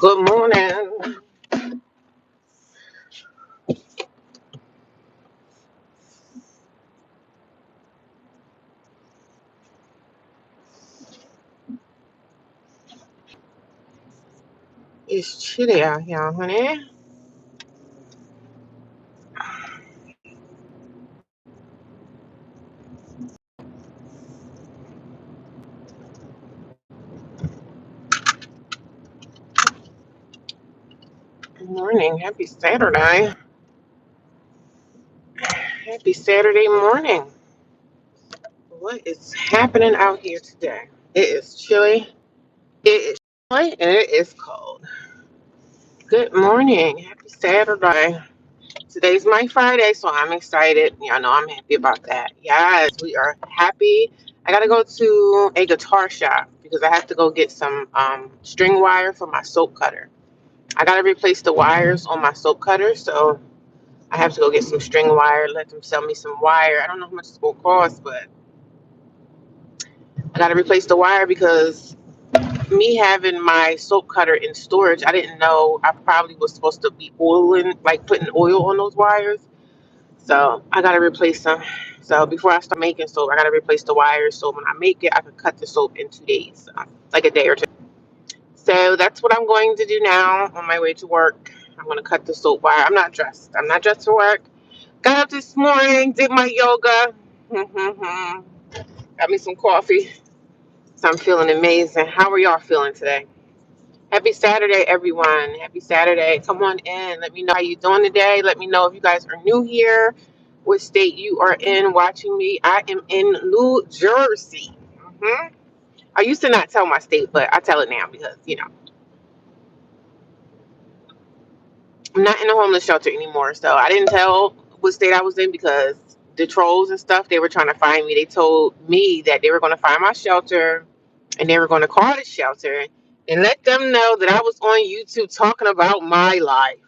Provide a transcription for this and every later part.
Good morning. It's chilly out here, honey. Good morning. Happy Saturday. Happy Saturday morning. What is happening out here today? It is chilly. It is chilly and it is cold. Good morning. Happy Saturday. Today's my Friday, so I'm excited. Y'all know I'm happy about that. Yes, we are happy. I gotta go to a guitar shop because I have to go get some string wire for my soap cutter. I gotta replace the wires on my soap cutter, so I have to go get some string wire, let them sell me some wire. I don't know how much it's gonna cost, but I gotta replace the wire because me having my soap cutter in storage, I didn't know I probably was supposed to be oiling, like putting oil on those wires. So I gotta replace them. So before I start making soap, I gotta replace the wires. So when I make it, I can cut the soap in 2 days, like a day or two. So that's what I'm going to do now on my way to work. I'm gonna cut the soap wire. I'm not dressed. I'm not dressed for work. Got up this morning, did my yoga. Got me some coffee. So I'm feeling amazing. How are y'all feeling today? Happy Saturday, everyone. Happy Saturday. Come on in. Let me know how you doing today. Let me know if you guys are new here, what state you are in watching me. I am in New Jersey. I used to not tell my state, but I tell it now because, I'm not in a homeless shelter anymore. So I didn't tell what state I was in because the trolls and stuff, they were trying to find me. They told me that they were going to find my shelter and they were going to call the shelter and let them know that I was on YouTube talking about my life.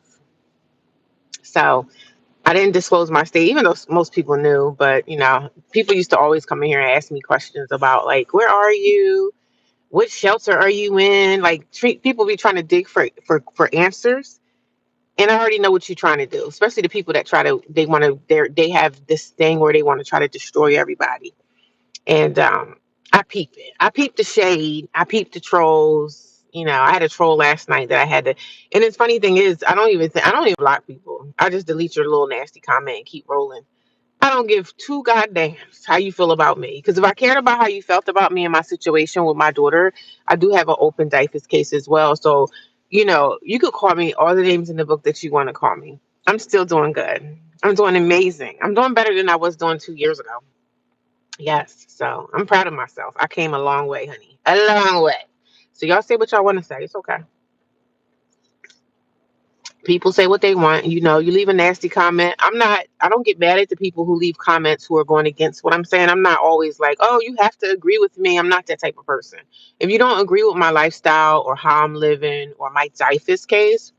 So I didn't disclose my state, even though most people knew. But, people used to always come in here and ask me questions about, like, where are you? What shelter are you in? Like, people be trying to dig for answers. And I already know what you're trying to do, especially the people that they have this thing where they want to try to destroy everybody. And I peep it. I peep the shade. I peep the trolls. I had a troll last night that I had to. And the funny thing is, I don't even block people. I just delete your little nasty comment and keep rolling. I don't give two goddamns how you feel about me. Because if I cared about how you felt about me and my situation with my daughter, I do have an open diapers case as well. So, you could call me all the names in the book that you want to call me. I'm still doing good. I'm doing amazing. I'm doing better than I was doing 2 years ago. Yes. So I'm proud of myself. I came a long way, honey. A long way. So y'all say what y'all want to say. It's okay. People say what they want. You leave a nasty comment. I don't get mad at the people who leave comments who are going against what I'm saying. I'm not always like, oh, you have to agree with me. I'm not that type of person. If you don't agree with my lifestyle or how I'm living or my DIFUS case,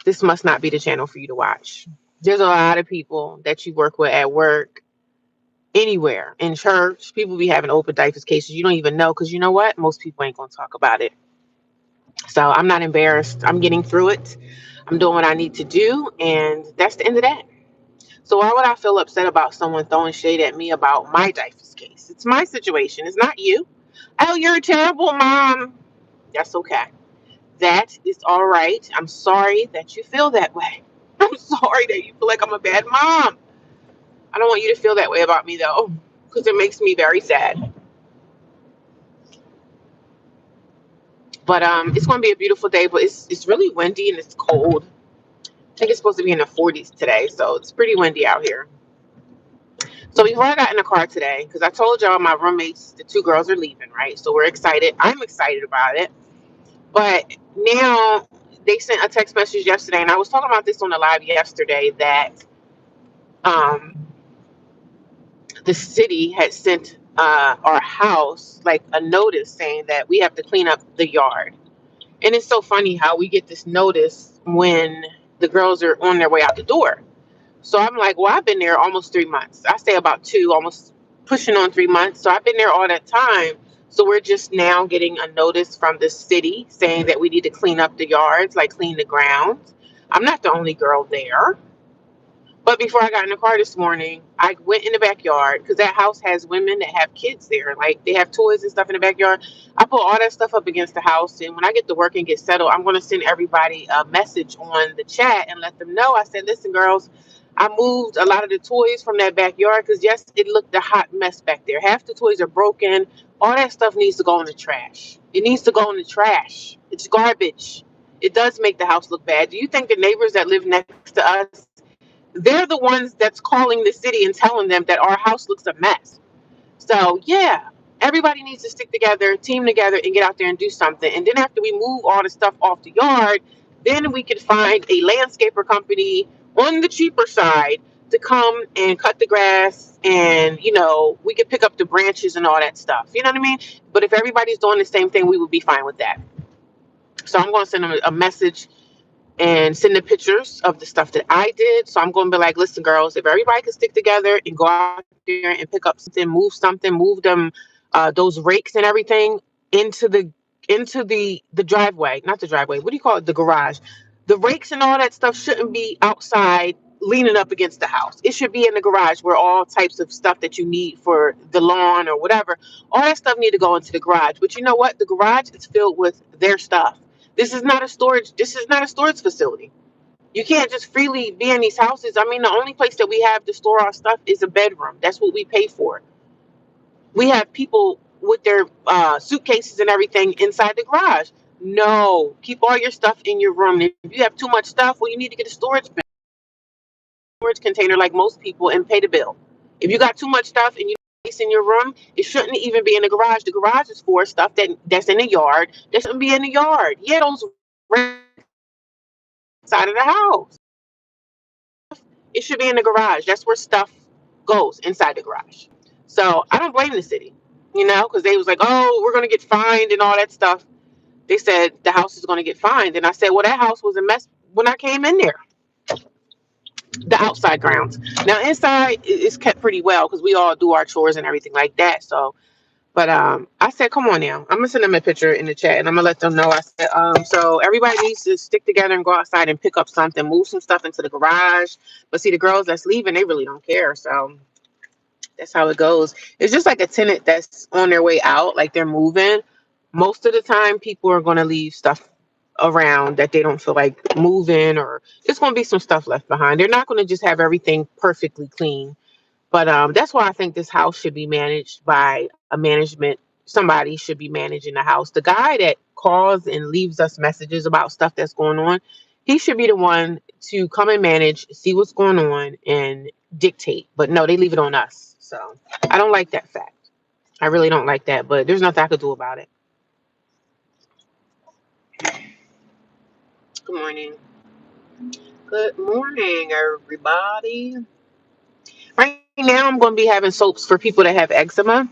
this must not be the channel for you to watch. There's a lot of people that you work with at work, anywhere, in church. People be having open DIFUS cases. You don't even know because you know what? Most people ain't going to talk about it. So I'm not embarrassed. I'm getting through it. I'm doing what I need to do. And that's the end of that. So why would I feel upset about someone throwing shade at me about my DIFUS case? It's my situation. It's not you. Oh, you're a terrible mom. That's okay. That is all right. I'm sorry that you feel that way. I'm sorry that you feel like I'm a bad mom. I don't want you to feel that way about me, though, because it makes me very sad. But it's going to be a beautiful day, but it's really windy and it's cold. I think it's supposed to be in the 40s today, so it's pretty windy out here. So before I got in the car today, because I told y'all my roommates, the two girls are leaving, right? So we're excited. I'm excited about it. But now they sent a text message yesterday, and I was talking about this on the live yesterday, that um, the city had sent our house like a notice saying that we have to clean up the yard. And it's so funny how we get this notice when the girls are on their way out the door. So I'm like, well, I've been there almost 3 months. I stay about two, almost pushing on 3 months. So I've been there all that time. So we're just now getting a notice from the city saying that we need to clean up the yards, like clean the grounds. I'm not the only girl there. But before I got in the car this morning, I went in the backyard because that house has women that have kids there. Like they have toys and stuff in the backyard. I put all that stuff up against the house. And when I get to work and get settled, I'm going to send everybody a message on the chat and let them know. I said, listen, girls, I moved a lot of the toys from that backyard because, yes, it looked a hot mess back there. Half the toys are broken. All that stuff needs to go in the trash. It needs to go in the trash. It's garbage. It does make the house look bad. Do you think the neighbors that live next to us, they're the ones that's calling the city and telling them that our house looks a mess? So yeah, everybody needs to stick together, team together, and get out there and do something. And then after we move all the stuff off the yard, then we could find a landscaper company on the cheaper side to come and cut the grass, and we could pick up the branches and all that stuff. You know what I mean? But if everybody's doing the same thing, we would be fine with that. So I'm going to send them a message and send the pictures of the stuff that I did. So I'm going to be like, listen, girls, if everybody can stick together and go out there and pick up something, move them, those rakes and everything into the driveway, not the driveway. What do you call it? The garage. The rakes and all that stuff shouldn't be outside leaning up against the house. It should be in the garage where all types of stuff that you need for the lawn or whatever, all that stuff need to go into the garage. But you know what? The garage is filled with their stuff. This is not a storage facility. You can't just freely be in these houses. I mean, the only place that we have to store our stuff is a bedroom. That's what we pay for. We have people with their suitcases and everything inside the garage. No, keep all your stuff in your room. If you have too much stuff, well, you need to get a storage container like most people and pay the bill. If you got too much stuff and you place in your room, it shouldn't even be in the garage. The garage is for stuff that's in the yard. That shouldn't be in the yard. Yeah, those side of the house. It should be in the garage. That's where stuff goes, inside the garage. So I don't blame the city, because they was like, oh, we're going to get fined and all that stuff. They said the house is going to get fined. And I said, well, that house was a mess when I came in there, the outside grounds. Now, inside is kept pretty well because we all do our chores and everything like that. So, but I said, come on now. I'm going to send them a picture in the chat and I'm going to let them know. I said, so everybody needs to stick together and go outside and pick up something, move some stuff into the garage. But see, the girls that's leaving, they really don't care. So that's how it goes. It's just like a tenant that's on their way out, like they're moving. Most of the time, people are going to leave stuff around that they don't feel like moving, or there's going to be some stuff left behind. They're not going to just have everything perfectly clean. But that's why I think this house should be managed by a management. Somebody should be managing the house. The guy that calls and leaves us messages about stuff that's going on, he should be the one to come and manage, see what's going on, and dictate. But no, they leave it on us. So I don't like that fact. I really don't like that. But there's nothing I could do about it. Good morning. Good morning, everybody. Right now, I'm going to be having soaps for people that have eczema.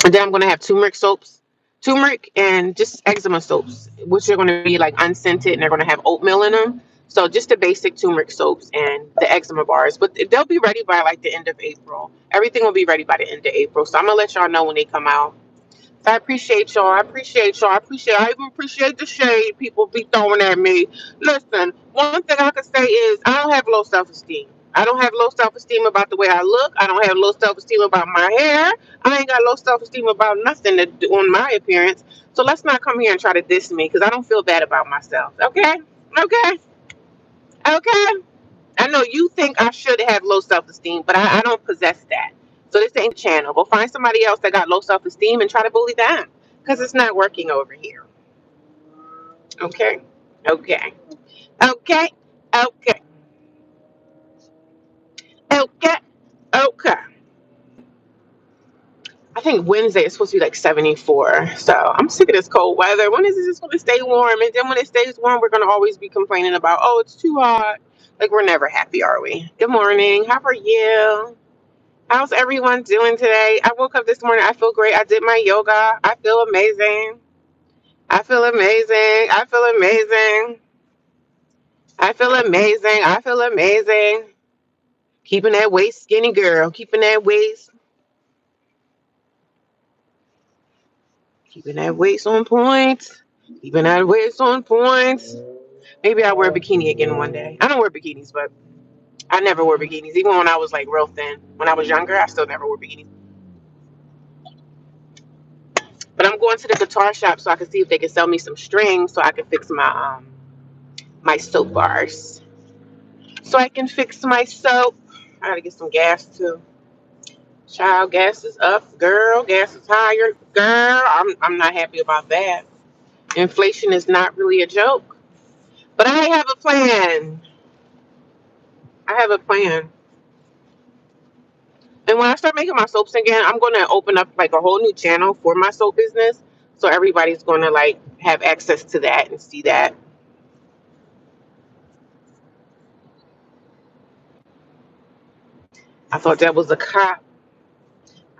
And then I'm going to have turmeric and just eczema soaps, which are going to be like unscented and they're going to have oatmeal in them. So just the basic turmeric soaps and the eczema bars, but they'll be ready by like the end of April. Everything will be ready by the end of April. So I'm going to let y'all know when they come out. So I appreciate y'all. I even appreciate the shade people be throwing at me. Listen, one thing I can say is I don't have low self-esteem. I don't have low self-esteem about the way I look. I don't have low self-esteem about my hair. I ain't got low self-esteem about nothing on my appearance. So let's not come here and try to diss me because I don't feel bad about myself. Okay? Okay? Okay? I know you think I should have low self-esteem, but I don't possess that. So this ain't the channel. Go find somebody else that got low self-esteem and try to bully them because it's not working over here. Okay? Okay. Okay? Okay. Okay. Okay. I think Wednesday is supposed to be like 74. So I'm sick of this cold weather. When is it just going to stay warm? And then when it stays warm, we're going to always be complaining about, oh, it's too hot. Like, we're never happy, are we? Good morning. How are you? How's everyone doing today? I woke up this morning. I feel great. I did my yoga. I feel amazing. I feel amazing. I feel amazing. I feel amazing. I feel amazing. Keeping that waist skinny, girl. Keeping that waist. Keeping that waist on point. Keeping that waist on point. Maybe I'll wear a bikini again one day. I don't wear bikinis, but I never wore bikinis. Even when I was like real thin. When I was younger, I still never wore bikinis. But I'm going to the guitar shop so I can see if they can sell me some strings so I can fix my soap bars. So I can fix my soap. I gotta get some gas too. Child, gas is up, girl. Gas is higher, girl. I'm not happy about that. Inflation is not really a joke. But I have a plan. I have a plan. And when I start making my soaps again, I'm gonna open up like a whole new channel for my soap business. So everybody's gonna like have access to that and see that. I thought that was a cop.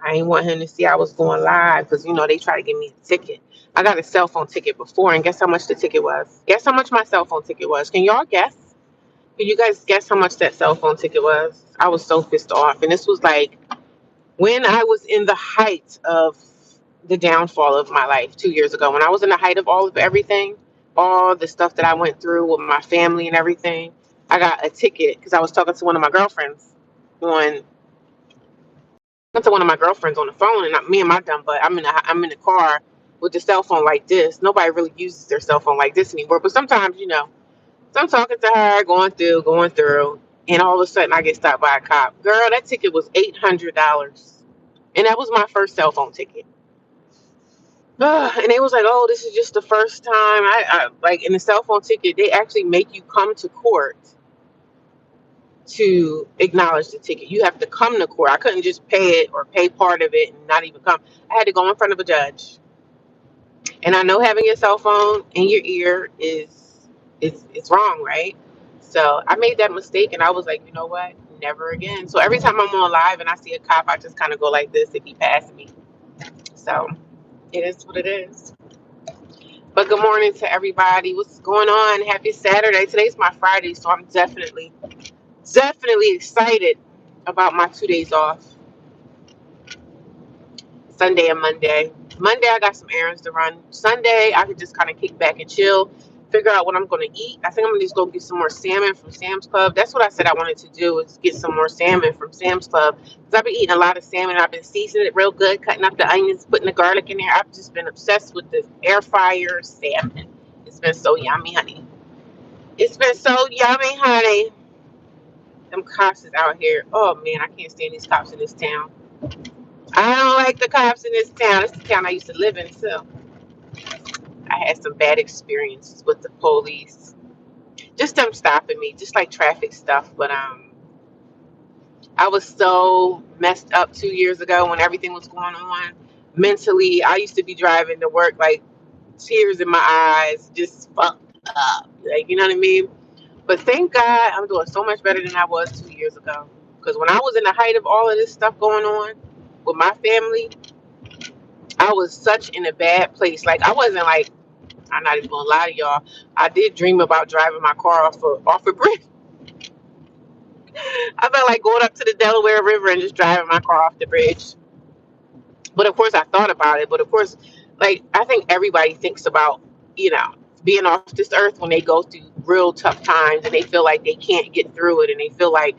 I ain't want him to see I was going live because they try to give me a ticket. I got a cell phone ticket before, and guess how much the ticket was? Guess how much my cell phone ticket was? Can y'all guess? Can you guys guess how much that cell phone ticket was? I was so pissed off, and this was like when I was in the height of the downfall of my life 2 years ago. When I was in the height of all of everything, all the stuff that I went through with my family and everything, I got a ticket because I was talking to one of my girlfriends on to one of my girlfriends on the phone, and me and my dumb butt, I'm in the car with the cell phone like this. Nobody really uses their cell phone like this anymore. But sometimes, so I'm talking to her, going through, and all of a sudden I get stopped by a cop. Girl, that ticket was $800, and that was my first cell phone ticket. And they was like, "Oh, this is just the first time." I like in the cell phone ticket, they actually make you come to court to acknowledge the ticket. You have to come to court. I couldn't just pay it or pay part of it and not even come. I had to go in front of a judge. And I know having your cell phone in your ear is wrong, right? So I made that mistake and I was like, you know what? Never again. So every time I'm on live and I see a cop, I just kind of go like this if he passes me. So it is what it is. But good morning to everybody. What's going on? Happy Saturday. Today's my Friday, so I'm definitely excited about my 2 days off. Sunday and Monday. Monday, I got some errands to run. Sunday, I could just kind of kick back and chill, figure out what I'm going to eat. I think I'm going to just go get some more salmon from Sam's Club. That's what I said I wanted to do, is get some more salmon from Sam's Club. Because I've been eating a lot of salmon. I've been seasoning it real good, cutting up the onions, putting the garlic in there. I've just been obsessed with the air fryer salmon. It's been so yummy, honey. It's been so yummy, honey. Them cops is out here. Oh, man, I can't stand these cops in this town. I don't like the cops in this town. It's the town I used to live in, too. I had some bad experiences with the police. Just them stopping me, just like traffic stuff. But I was so messed up 2 years ago when everything was going on. Mentally, I used to be driving to work like tears in my eyes, just fucked up. Like, you know what I mean? But thank God I'm doing so much better than I was 2 years ago. Because when I was in the height of all of this stuff going on with my family, I was such in a bad place. Like, I wasn't like, I'm not even gonna lie to y'all. I did dream about driving my car off a bridge. I felt like going up to the Delaware River and just driving my car off the bridge. But of course, I thought about it. But of course, like, I think everybody thinks about, being off this earth when they go through real tough times and they feel like they can't get through it, and they feel like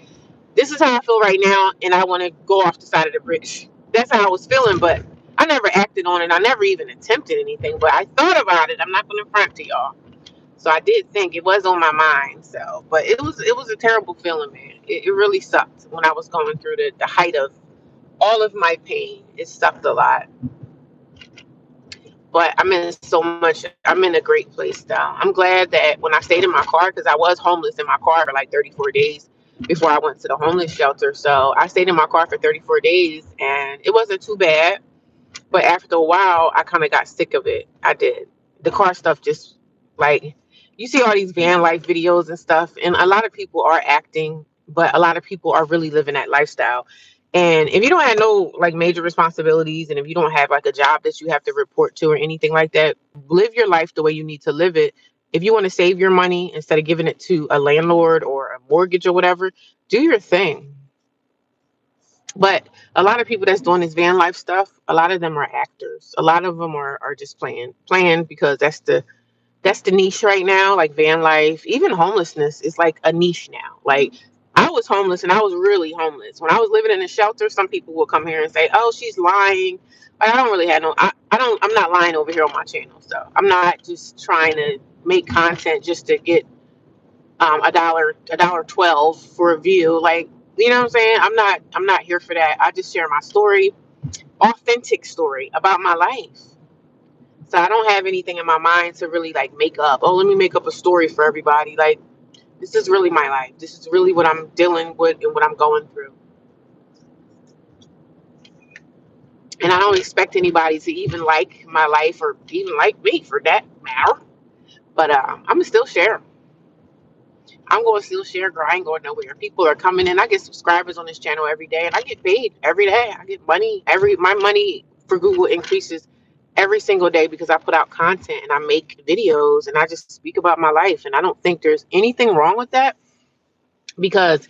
this is how I feel right now, and I want to go off the side of the bridge. That's how I was feeling, but I never acted on it. I never even attempted anything, but I thought about it. I'm not going to front to y'all. So I did think it was on my mind. So, but it was a terrible feeling, man. It really sucked when I was going through the height of all of my pain. It sucked a lot. But I'm in a great place now. I'm glad that when I stayed in my car, because I was homeless in my car for like 34 days before I went to the homeless shelter. So I stayed in my car for 34 days and it wasn't too bad. But after a while, I kind of got sick of it. I did. The car stuff just like, you see all these van life videos and stuff, and a lot of people are acting, but a lot of people are really living that lifestyle. And if you don't have no like major responsibilities, and if you don't have like a job that you have to report to or anything like that, live your life the way you need to live it. If you want to save your money instead of giving it to a landlord or a mortgage or whatever, do your thing. But a lot of people that's doing this van life stuff, a lot of them are actors. A lot of them are just playing because that's the niche right now. Like van life, even homelessness is like a niche now. Like I was homeless and I was really homeless. When I was living in a shelter, some people will come here and say, "Oh, she's lying." Like, I don't really have no. I don't. I'm not lying over here on my channel. So I'm not just trying to make content just to get a dollar 12 for a view. Like, you know what I'm saying? I'm not here for that. I just share my story, authentic story about my life. So I don't have anything in my mind to really like make up. Oh, let me make up a story for everybody. Like, this is really my life. This is really what I'm dealing with and what I'm going through. And I don't expect anybody to even like my life or even like me for that matter. But I'm gonna still share. I'm going to still share, girl. I ain't going nowhere. People are coming in. I get subscribers on this channel every day, and I get paid every day. I get money. My money for Google increases every single day because I put out content and I make videos and I just speak about my life. And I don't think there's anything wrong with that because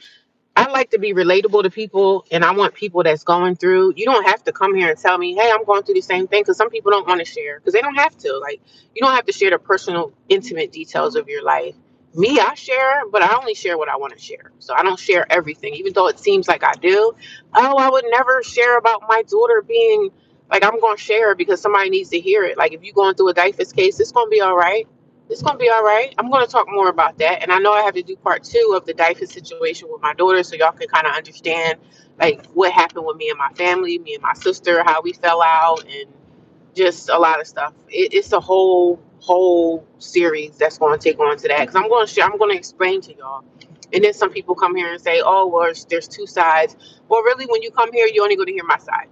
I like to be relatable to people, and I want people that's going through. You don't have to come here and tell me, "Hey, I'm going through the same thing," because some people don't want to share because they don't have to. Like, you don't have to share the personal, intimate details of your life. Me, I share, but I only share what I want to share. So I don't share everything, even though it seems like I do. Oh, I would never share about my daughter being like, I'm going to share because somebody needs to hear it. Like, if you're going through a DIFUS case, it's going to be all right. It's gonna be all right. I'm gonna talk more about that, and I know I have to do part two of the DIFUS situation with my daughter, so y'all can kind of understand like what happened with me and my family, me and my sister, how we fell out, and just a lot of stuff. It's a whole series that's going to take on to that because I'm going to share. I'm going to explain to y'all. And then some people come here and say, "Oh, well, there's two sides." Well, really, when you come here, you only going to hear my side.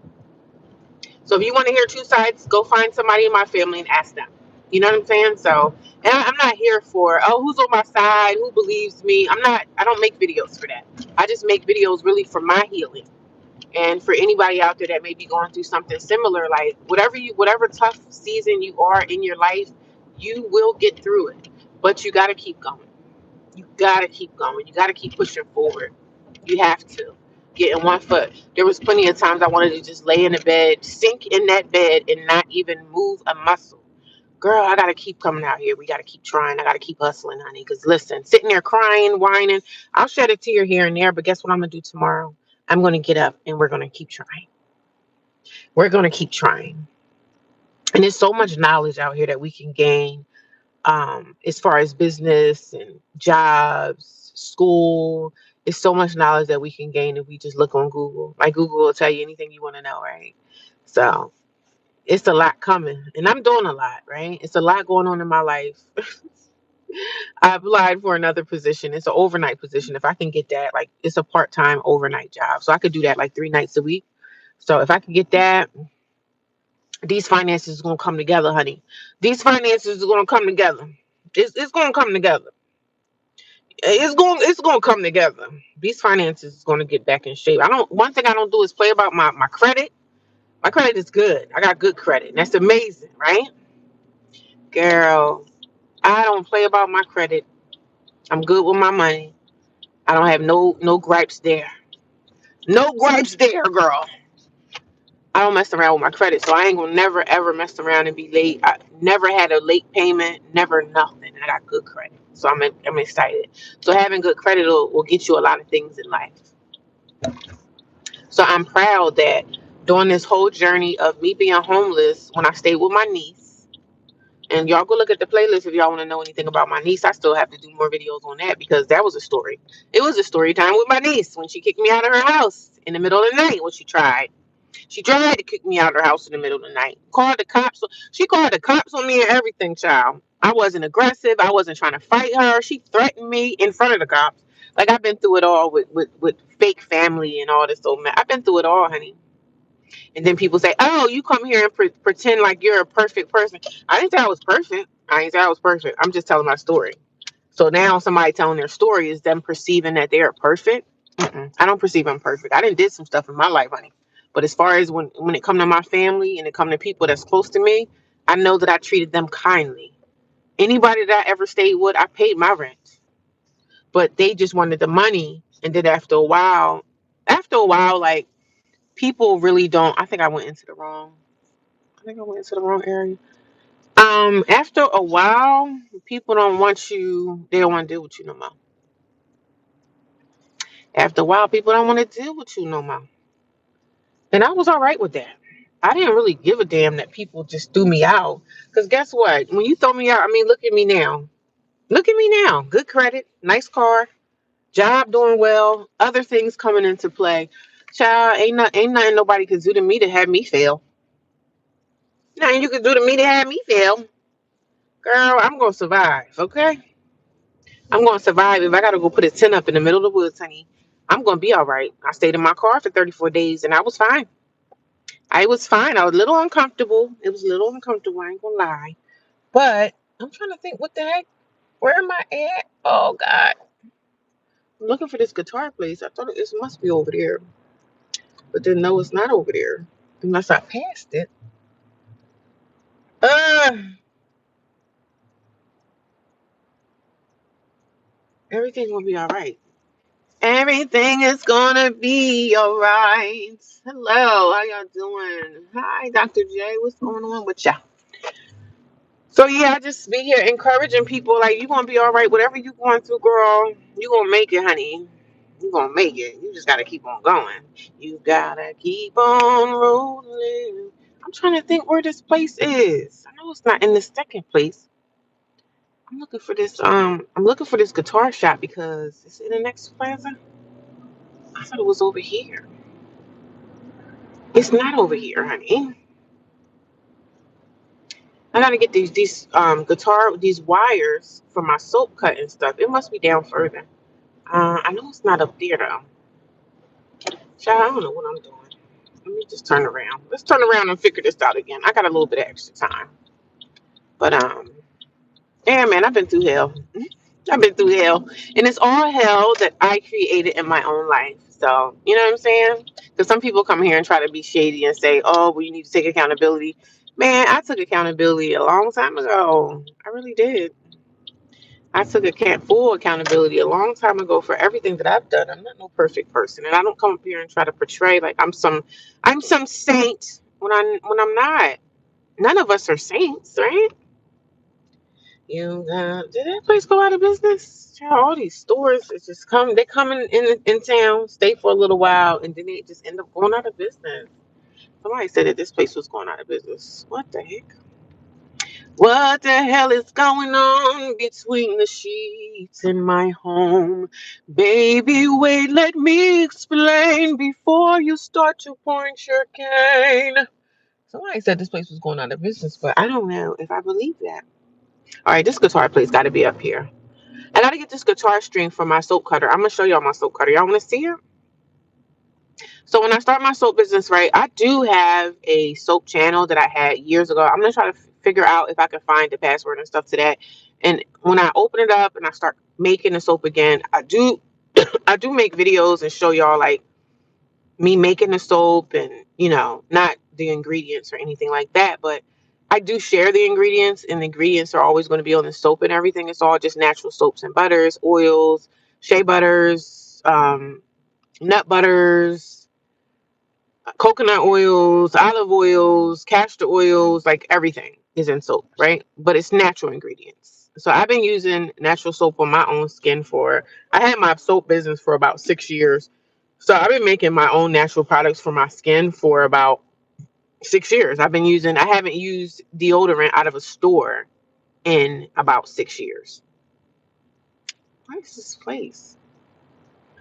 So if you want to hear two sides, go find somebody in my family and ask them. You know what I'm saying? So, and I'm not here for, oh, who's on my side, who believes me. I don't make videos for that. I just make videos really for my healing. And for anybody out there that may be going through something similar, like whatever tough season you are in your life, you will get through it. But you got to keep going. You got to keep going. You got to keep pushing forward. You have to get in one foot. There was plenty of times I wanted to just lay in the bed, sink in that bed, and not even move a muscle. Girl, I gotta keep coming out here. We gotta keep trying. I gotta keep hustling, honey. Because listen, sitting there crying, whining, I'll shed a tear here and there. But guess what I'm gonna do tomorrow? I'm gonna get up and we're gonna keep trying. We're gonna keep trying. And there's so much knowledge out here that we can gain, as far as business and jobs, school. It's so much knowledge that we can gain if we just look on Google. Like, Google will tell you anything you want to know, right? So it's a lot coming, and I'm doing a lot, right? It's a lot going on in my life. I applied for another position. It's an overnight position. If I can get that, like, it's a part-time overnight job, so I could do that like 3 nights a week. So if I can get that, these finances are gonna come together, honey. These finances are gonna come together. It's gonna come together. It's gonna come together. These finances is gonna get back in shape. I don't One thing I don't do is play about my credit. My credit is good. I got good credit. And that's amazing, right? Girl, I don't play about my credit. I'm good with my money. I don't have no gripes there. No gripes there, girl. I don't mess around with my credit, so I ain't gonna never ever mess around and be late. I never had a late payment, never nothing. I got good credit, so I'm excited. So having good credit will get you a lot of things in life. So I'm proud that during this whole journey of me being homeless, when I stayed with my niece, and y'all go look at the playlist if y'all want to know anything about my niece. I still have to do more videos on that because that was a story. It was a story time with my niece when she kicked me out of her house in the middle of the night. When she tried. She tried to kick me out of her house in the middle of the night. Called the cops. She called the cops on me and everything, child. I wasn't aggressive. I wasn't trying to fight her. She threatened me in front of the cops. Like, I've been through it all with fake family and all this. So, man, I've been through it all, honey. And then people say, "Oh, you come here and pretend like you're a perfect person." I didn't say I was perfect. I didn't say I was perfect. I'm just telling my story. So now somebody telling their story is them perceiving that they are perfect. I don't perceive I'm perfect. I didn't did some stuff in my life, honey. But as far as when it come to my family and it come to people that's close to me, I know that I treated them kindly. Anybody that I ever stayed with, I paid my rent. But they just wanted the money. And then after a while, like, people really don't. I think I went into the wrong. I think I went into the wrong area. After a while, people don't want you. They don't want to deal with you no more. After a while, people don't want to deal with you no more. And I was all right with that. I didn't really give a damn that people just threw me out. Because guess what? When you throw me out, I mean, look at me now. Look at me now. Good credit, nice car, job doing well, other things coming into play. Child, ain't nothing nobody could do to me to have me fail. Nothing you could do to me to have me fail. Girl, I'm gonna survive, okay? I'm gonna survive. If I gotta go put a tent up in the middle of the woods, honey, I'm gonna be all right. I stayed in my car for 34 days and I was fine. I was fine. I was a little uncomfortable. It was a little uncomfortable, I ain't gonna lie. But I'm trying to think, what the heck? Where am I at? Oh God. I'm looking for this guitar place. I thought it must be over there. But then no, it's not over there. Unless I passed it. Uh Everything's gonna be all right. Everything is gonna be all right. Hello, how y'all doing? Hi, Dr. J. What's going on with y'all? So yeah, I just be here encouraging people like you gonna be all right. Whatever you going through, girl, you gonna make it, honey. You gonna make it. You just gotta keep on going. You gotta keep on rolling. I'm trying to think where this place is. I know it's not in the second place. I'm looking for this. I'm looking for this guitar shop because it's in the next plaza. I thought it was over here. It's not over here, honey. I gotta get these wires for my soap cut and stuff. It must be down further. I know it's not up there though. Child, I don't know what I'm doing. Let me just turn around. Let's turn around and figure this out again. I got a little bit of extra time. But yeah, man, I've been through hell. I've been through hell. And it's all hell that I created in my own life. So, you know what I'm saying? Because some people come here and try to be shady and say, oh, well, you need to take accountability. Man, I took accountability a long time ago. I really did. I took full accountability a long time ago for everything that I've done. I'm not no perfect person, and I don't come up here and try to portray like I'm some saint when I'm not. None of us are saints, right? Did that place go out of business? Child, all these stores it's just come. They come in town, stay for a little while, and then they just end up going out of business. Somebody said that this place was going out of business. What the heck? What the hell is going on between the sheets in my home? Baby, wait, let me explain before you start to point your cane. Somebody said this place was going out of business, but I don't know if I believe that. All right, this guitar place got to be up here. I got to get this guitar string for my soap cutter. I'm going to show y'all my soap cutter. Y'all want to see it? So when I start my soap business, right, I do have a soap channel that I had years ago. I'm gonna try to figure out if I can find the password and stuff to that. And when I open it up and I start making the soap again, I do I do make videos and show y'all like me making the soap and not the ingredients or anything like that, but I do share the ingredients, and the ingredients are always going to be on the soap and everything. It's all just natural soaps and butters, oils, shea butters, nut butters, coconut oils, olive oils, castor oils, like everything is in soap, right? But it's natural ingredients. So I've been using natural soap on my own skin I had my soap business for about 6 years. So I've been making my own natural products for my skin for about 6 years. I haven't used deodorant out of a store in about 6 years. What is this place?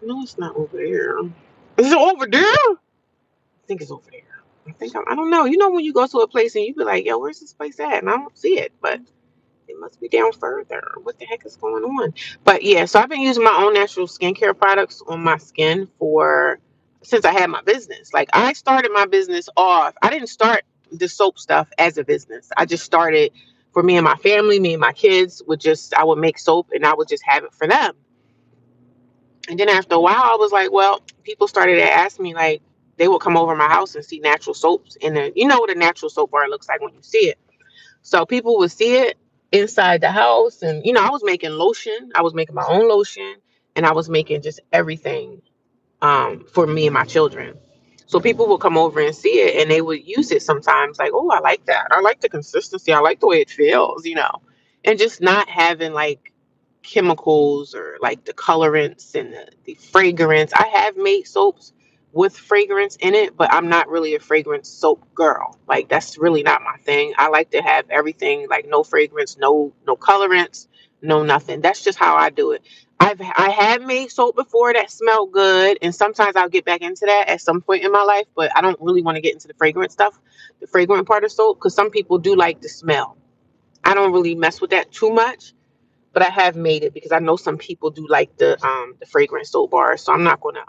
I know it's not over there. Is it over there? I think it's over there. I don't know. You know when you go to a place and you be like, yo, where's this place at? And I don't see it, but it must be down further. What the heck is going on? But yeah, so I've been using my own natural skincare products on my skin since I had my business. Like I started my business off. I didn't start the soap stuff as a business. I just started for me and my family, me and my kids I would make soap and I would just have it for them. And then after a while, I was like, well, people started to ask me, like, they would come over my house and see natural soaps. And you know what a natural soap bar looks like when you see it. So people would see it inside the house. And, I was making lotion. I was making my own lotion. And I was making just everything for me and my children. So people would come over and see it and they would use it sometimes, like, oh, I like that. I like the consistency. I like the way it feels, and just not having like chemicals or like the colorants and the fragrance. I have made soaps with fragrance in it, but I'm not really a fragrance soap girl. Like that's really not my thing. I like to have everything like no fragrance, no colorants, no nothing. That's just how I do it. I have made soap before that smelled good, and sometimes I'll get back into that at some point in my life, but I don't really want to get into the fragrant stuff, the fragrant part of soap, because some people do like the smell. I don't really mess with that too much, but I have made it because I know some people do like the fragrant soap bars. So I'm not gonna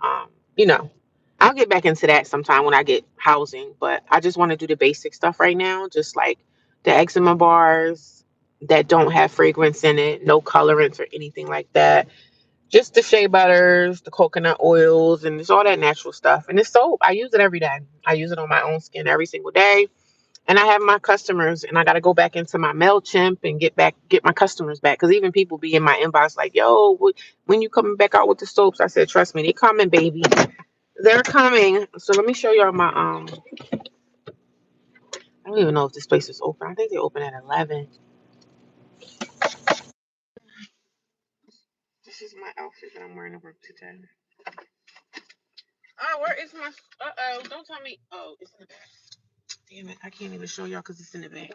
you know I'll get back into that sometime when I get housing. But I just want to do the basic stuff right now, just like the eczema bars that don't have fragrance in it, no colorants or anything like that. Just the shea butters, the coconut oils, and it's all that natural stuff. And it's soap. I use it every day. I use it on my own skin every single day. And I have my customers, and I got to go back into my MailChimp and get my customers back. Because even people be in my inbox like, yo, when you coming back out with the soaps? I said, trust me, they coming, baby. They're coming. So let me show y'all my, I don't even know if this place is open. I think they open at 11. This is my outfit that I'm wearing to work today. Oh, where is my, uh-oh, don't tell me. Oh, it's in the back. Damn it, I can't even show y'all because it's in the back.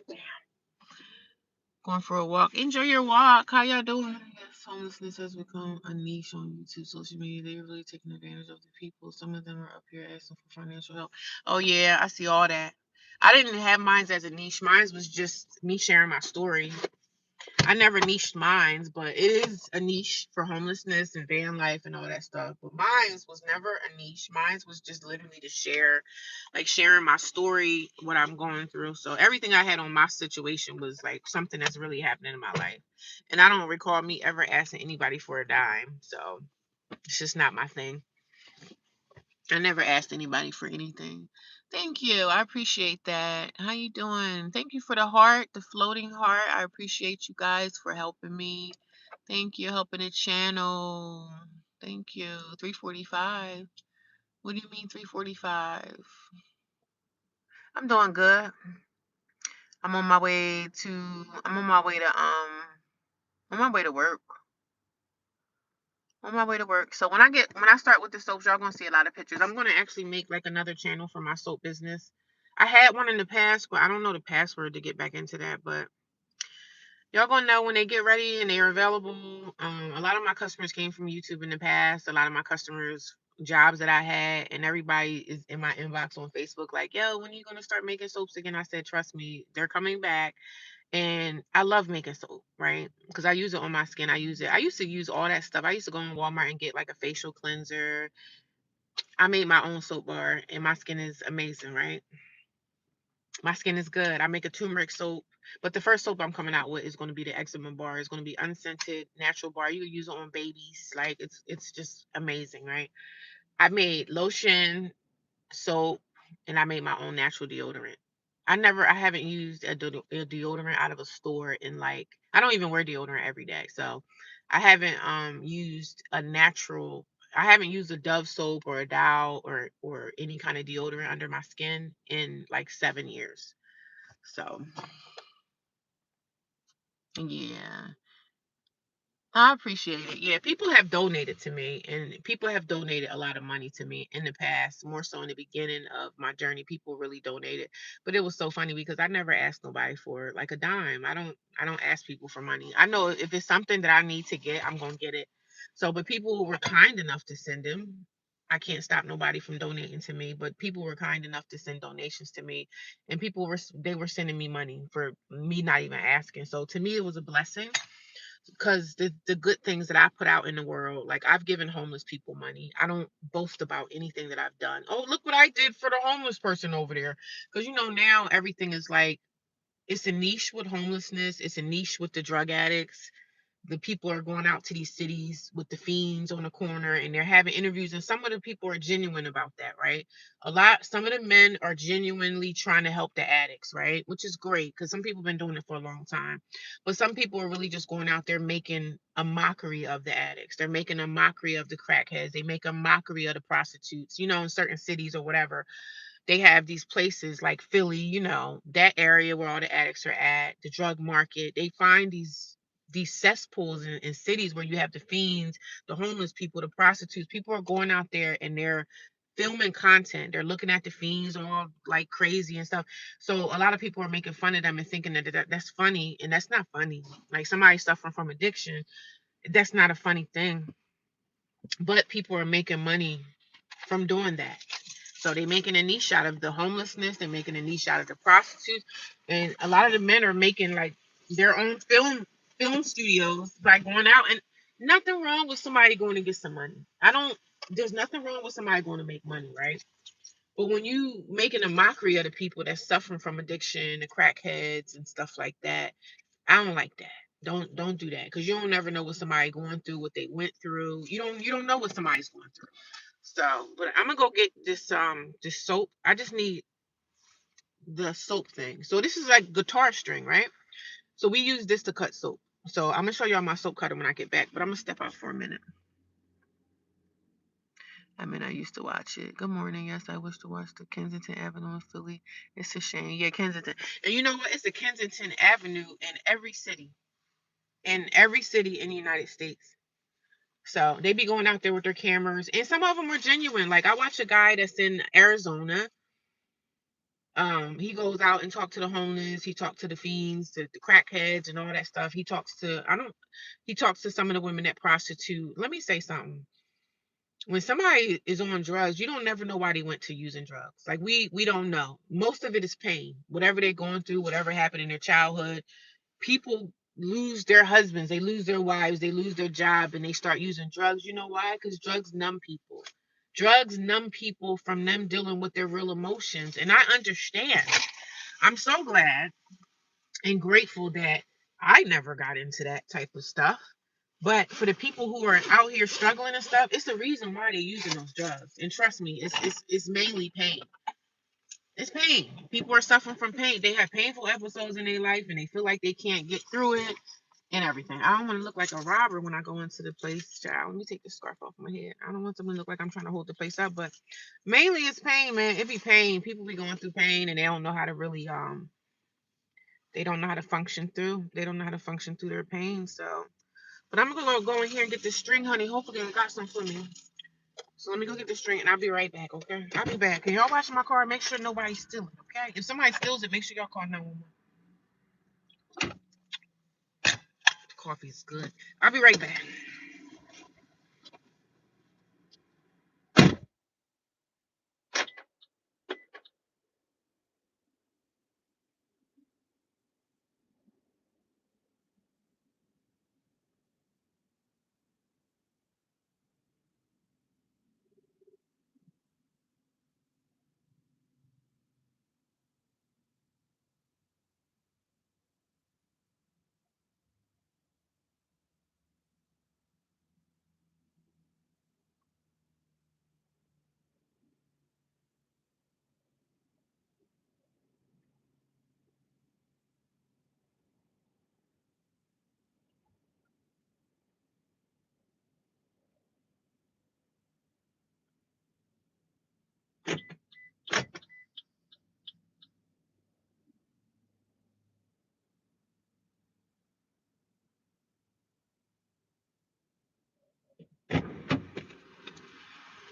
Going for a walk. Enjoy your walk. How y'all doing? Yes, homelessness has become a niche on YouTube, social media. They're really taking advantage of the people. Some of them are up here asking for financial help. Oh yeah, I see all that. I didn't have mine as a niche. Mine was just me sharing my story. I never niched mine, but it is a niche for homelessness and van life and all that stuff. But mine was never a niche. Mine was just literally to share, like sharing my story, what I'm going through. So everything I had on my situation was like something that's really happening in my life. And I don't recall me ever asking anybody for a dime. So it's just not my thing. I never asked anybody for anything. Thank you. I appreciate that. How you doing? Thank you for the heart, the floating heart. I appreciate you guys for helping me. Thank you, helping the channel. Thank you. 345. What do you mean 345? I'm doing good. I'm on my way to I'm on my way to on my way to work. On my way to work. So when I start with the soaps, y'all gonna see a lot of pictures. I'm gonna actually make like another channel for my soap business. I had one in the past, but I don't know the password to get back into that. But y'all gonna know when they get ready and they are available. A lot of my customers came from YouTube in the past. A lot of my customers jobs that I had, and everybody is in my inbox on Facebook like, yo, when are you gonna start making soaps again? I said, trust me, they're coming back. And I love making soap, right? Because I use it on my skin. I use it. I used to use all that stuff. I used to go in Walmart and get like a facial cleanser. I made my own soap bar, and my skin is amazing, right? My skin is good. I make a turmeric soap, but the first soap I'm coming out with is going to be the eczema bar. It's going to be unscented, natural bar. You can use it on babies. Like it's just amazing, right? I made lotion, soap, and I made my own natural deodorant. I haven't used a deodorant out of a store in like, I don't even wear deodorant every day. So I haven't used a natural, I haven't used a Dove soap or a Dow or any kind of deodorant under my skin in like 7 years. So yeah. I appreciate it. Yeah, people have donated to me, and people have donated a lot of money to me in the past, more so in the beginning of my journey. People really donated. But it was so funny because I never asked nobody for like a dime. I don't ask people for money. I know if it's something that I need to get, I'm gonna get it. So, but people who were kind enough to send them, I can't stop nobody from donating to me, but people were kind enough to send donations to me, and they were sending me money for me not even asking. So to me, it was a blessing because the good things that I put out in the world, like I've given homeless people money. I don't boast about anything that I've done. Oh, look what I did for the homeless person over there. Because now everything is like it's a niche with homelessness, it's a niche with the drug addicts. the people are going out to these cities with the fiends on the corner and they're having interviews, and some of the people are genuine about that, right? Some of the men are genuinely trying to help the addicts, right? Which is great because some people have been doing it for a long time. But some people are really just going out there making a mockery of the addicts. They're making a mockery of the crackheads. They make a mockery of the prostitutes, in certain cities or whatever. They have these places like Philly, that area where all the addicts are at, the drug market. They find these cesspools in cities where you have the fiends, the homeless people, the prostitutes. People are going out there and they're filming content. They're looking at the fiends all like crazy and stuff. So a lot of people are making fun of them and thinking that's funny, and that's not funny. Like somebody suffering from addiction, that's not a funny thing. But people are making money from doing that. So they're making a niche out of the homelessness. They're making a niche out of the prostitutes, and a lot of the men are making like their own film studios by going out. And nothing wrong with somebody going to get some money. I don't. There's nothing wrong with somebody going to make money, right? But when you making a mockery of the people that's suffering from addiction, the crackheads and stuff like that, I don't like that. Don't do that because you don't never know what somebody going through, what they went through. You don't know what somebody's going through. So, but I'm gonna go get this soap. I just need the soap thing. So this is like guitar string, right? So we use this to cut soap. So I'm gonna show y'all my soap cutter when I get back, but I'm gonna step out for a minute. I used to watch it. Good morning. Yes, I wish to watch the Kensington Avenue in Philly. It's a shame. Yeah, Kensington. And you know what? It's a Kensington Avenue in every city. In every city in the United States. So they be going out there with their cameras, and some of them are genuine. Like I watch a guy that's in Arizona. He goes out and talk to the homeless. He talks to the fiends, the crackheads, and all that stuff. He talks to some of the women that prostitute. Let me say something. When somebody is on drugs, you don't never know why they went to using drugs. Like we don't know. Most of it is pain. Whatever they're going through, whatever happened in their childhood, people lose their husbands, they lose their wives, they lose their job, and they start using drugs. You know why? Because drugs numb people. Drugs numb people from them dealing with their real emotions. And I understand. I'm so glad and grateful that I never got into that type of stuff. But for the people who are out here struggling and stuff, it's the reason why they're using those drugs. And trust me, it's mainly pain. It's pain. People are suffering from pain. They have painful episodes in their life and they feel like they can't get through it and everything. I don't want to look like a robber when I go into the place. Child, let me take the scarf off my head. I don't want someone to look like I'm trying to hold the place up, but mainly it's pain, man. It be pain. People be going through pain and they don't know how to really they don't know how to function through. They don't know how to function through their pain. So, but I'm gonna go in here and get this string, honey. Hopefully, I got some for me. So let me go get the string and I'll be right back. Okay, I'll be back. Can y'all watch my car? Make sure nobody's stealing. Okay, if somebody steals it, make sure y'all call 911. The coffee is good. I'll be right back.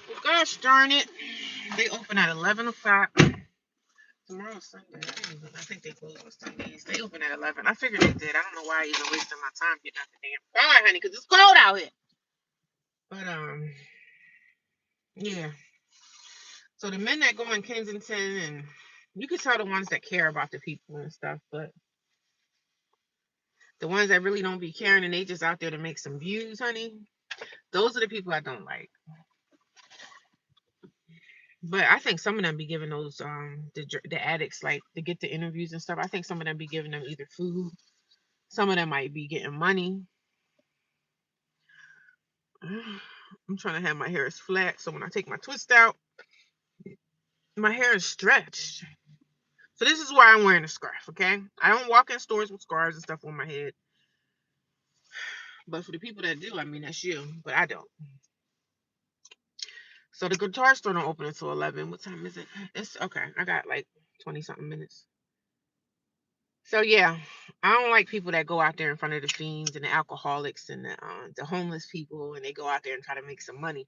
Well, gosh darn it. They open at 11 o'clock. Tomorrow's Sunday. I think they close on Sundays. They open at 11. I figured they did. I don't know why I even wasting my time getting out the damn car, honey, because it's cold out here. But, yeah. So the men that go in Kensington, and you can tell the ones that care about the people and stuff, but the ones that really don't be caring and they just out there to make some views, honey, those are the people I don't like. But I think some of them be giving those the addicts like to get the interviews and stuff. I think some of them be giving them either food, some of them might be getting money. I'm trying to have my hair as flat so when I take my twist out, my hair is stretched. So this is why I'm wearing a scarf, okay? I don't walk in stores with scarves and stuff on my head. But for the people that do, I mean, that's you. But I don't. So the guitar store don't open until 11. What time is it? It's okay. I got like 20-something minutes. So yeah, I don't like people that go out there in front of the fiends and the alcoholics and the homeless people, and they go out there and try to make some money.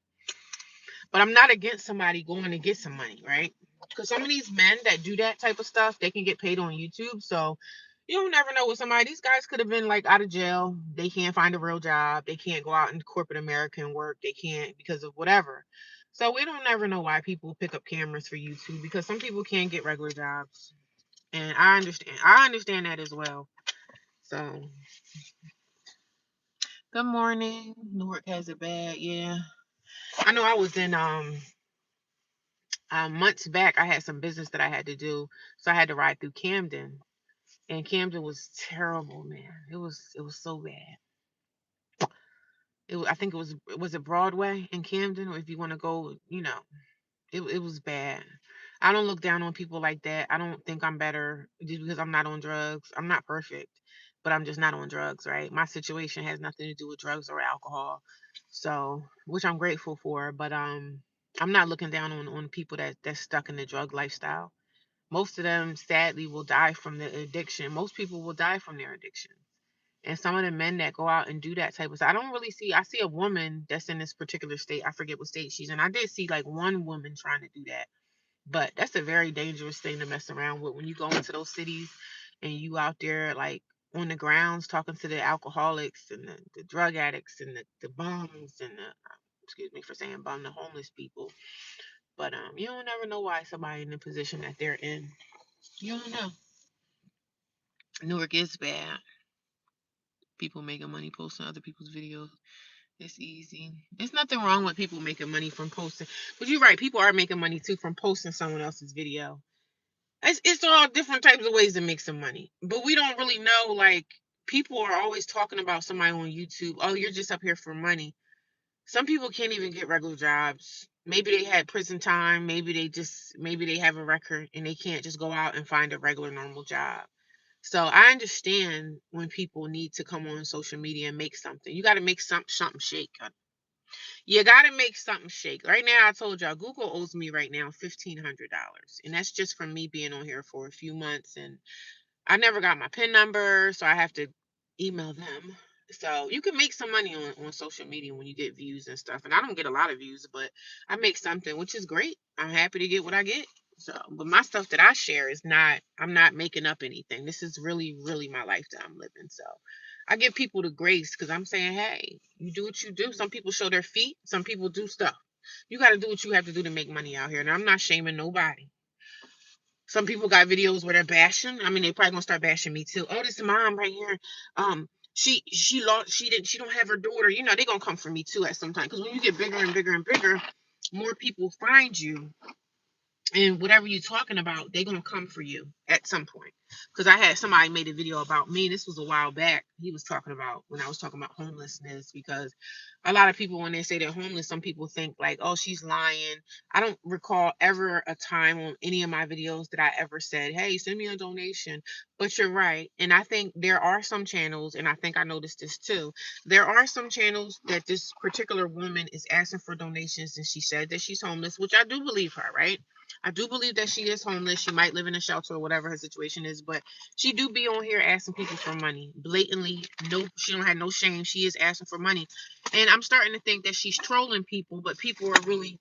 But I'm not against somebody going to get some money, right? Because some of these men that do that type of stuff, they can get paid on YouTube. So you don't never know what somebody. These guys could have been like out of jail. They can't find a real job. They can't go out in corporate America and work. They can't because of whatever. So we don't never know why people pick up cameras for YouTube because some people can't get regular jobs. And I understand. I understand that as well. So good morning. Newark has it bad. Yeah. I know I was in months back, I had some business that I had to do, so I had to ride through Camden, and Camden was terrible, man. It was so bad. I think it was it Broadway in Camden, or if you want to go, it was bad. I don't look down on people like that. I don't think I'm better just because I'm not on drugs. I'm not perfect, but I'm just not on drugs, right? My situation has nothing to do with drugs or alcohol, so which I'm grateful for. But I'm not looking down on people that's stuck in the drug lifestyle. Most of them sadly will die from the addiction. Most people will die from their addiction. And some of the men that go out and do that type of stuff, I don't really see. I see a woman that's in this particular state. I forget what state she's in. I did see like one woman trying to do that, but that's a very dangerous thing to mess around with when you go into those cities and you out there like on the grounds talking to the alcoholics and the drug addicts and the bums and the excuse me for saying bum, the homeless people. But you don't never know why somebody in the position that they're in. You don't know. Newark is bad. People making money posting other people's videos. It's easy. There's nothing wrong with people making money from posting. But you're right, people are making money too from posting someone else's video. It's all different types of ways to make some money. But we don't really know, like, people are always talking about somebody on YouTube. Oh, you're just up here for money. Some people can't even get regular jobs. Maybe they had prison time. Maybe they have a record and they can't just go out and find a regular normal job. So I understand when people need to come on social media and make something. You got to make something shake. You got to make something shake. Right now, I told y'all Google owes me right now $1,500, and that's just from me being on here for a few months, and I never got my PIN number, so I have to email them. So you can make some money on social media when you get views and stuff. And I don't get a lot of views, but I make something, which is great. I'm happy to get what I get. So, but my stuff that I share is not, I'm not making up anything. This is really, really my life that I'm living. So I give people the grace because I'm saying, hey, you do what you do. Some people show their feet, some people do stuff. You got to do what you have to do to make money out here. And I'm not shaming nobody. Some people got videos where they're bashing. I mean, they probably gonna start bashing me too. Oh, this mom right here. She lost. She don't have her daughter. You know, they gonna come for me too at some time. Because when you get bigger and bigger and bigger, more people find you, and whatever you're talking about, they're gonna come for you at some point. Because I had somebody made a video about me. This was a while back. He was talking about when I was talking about homelessness, because a lot of people, when they say they're homeless, some people think like, oh, she's lying. I don't recall ever a time on any of my videos that I ever said, hey, send me a donation. But you're right. And I think there are some channels, and I think I noticed this too. There are some channels that this particular woman is asking for donations, and she said that she's homeless, which I do believe her, right? I do believe that she is homeless. She might live in a shelter or whatever her situation is, but she do be on here asking people for money. Blatantly, no, she don't have no shame. She is asking for money. And I'm starting to think that she's trolling people, but people are really,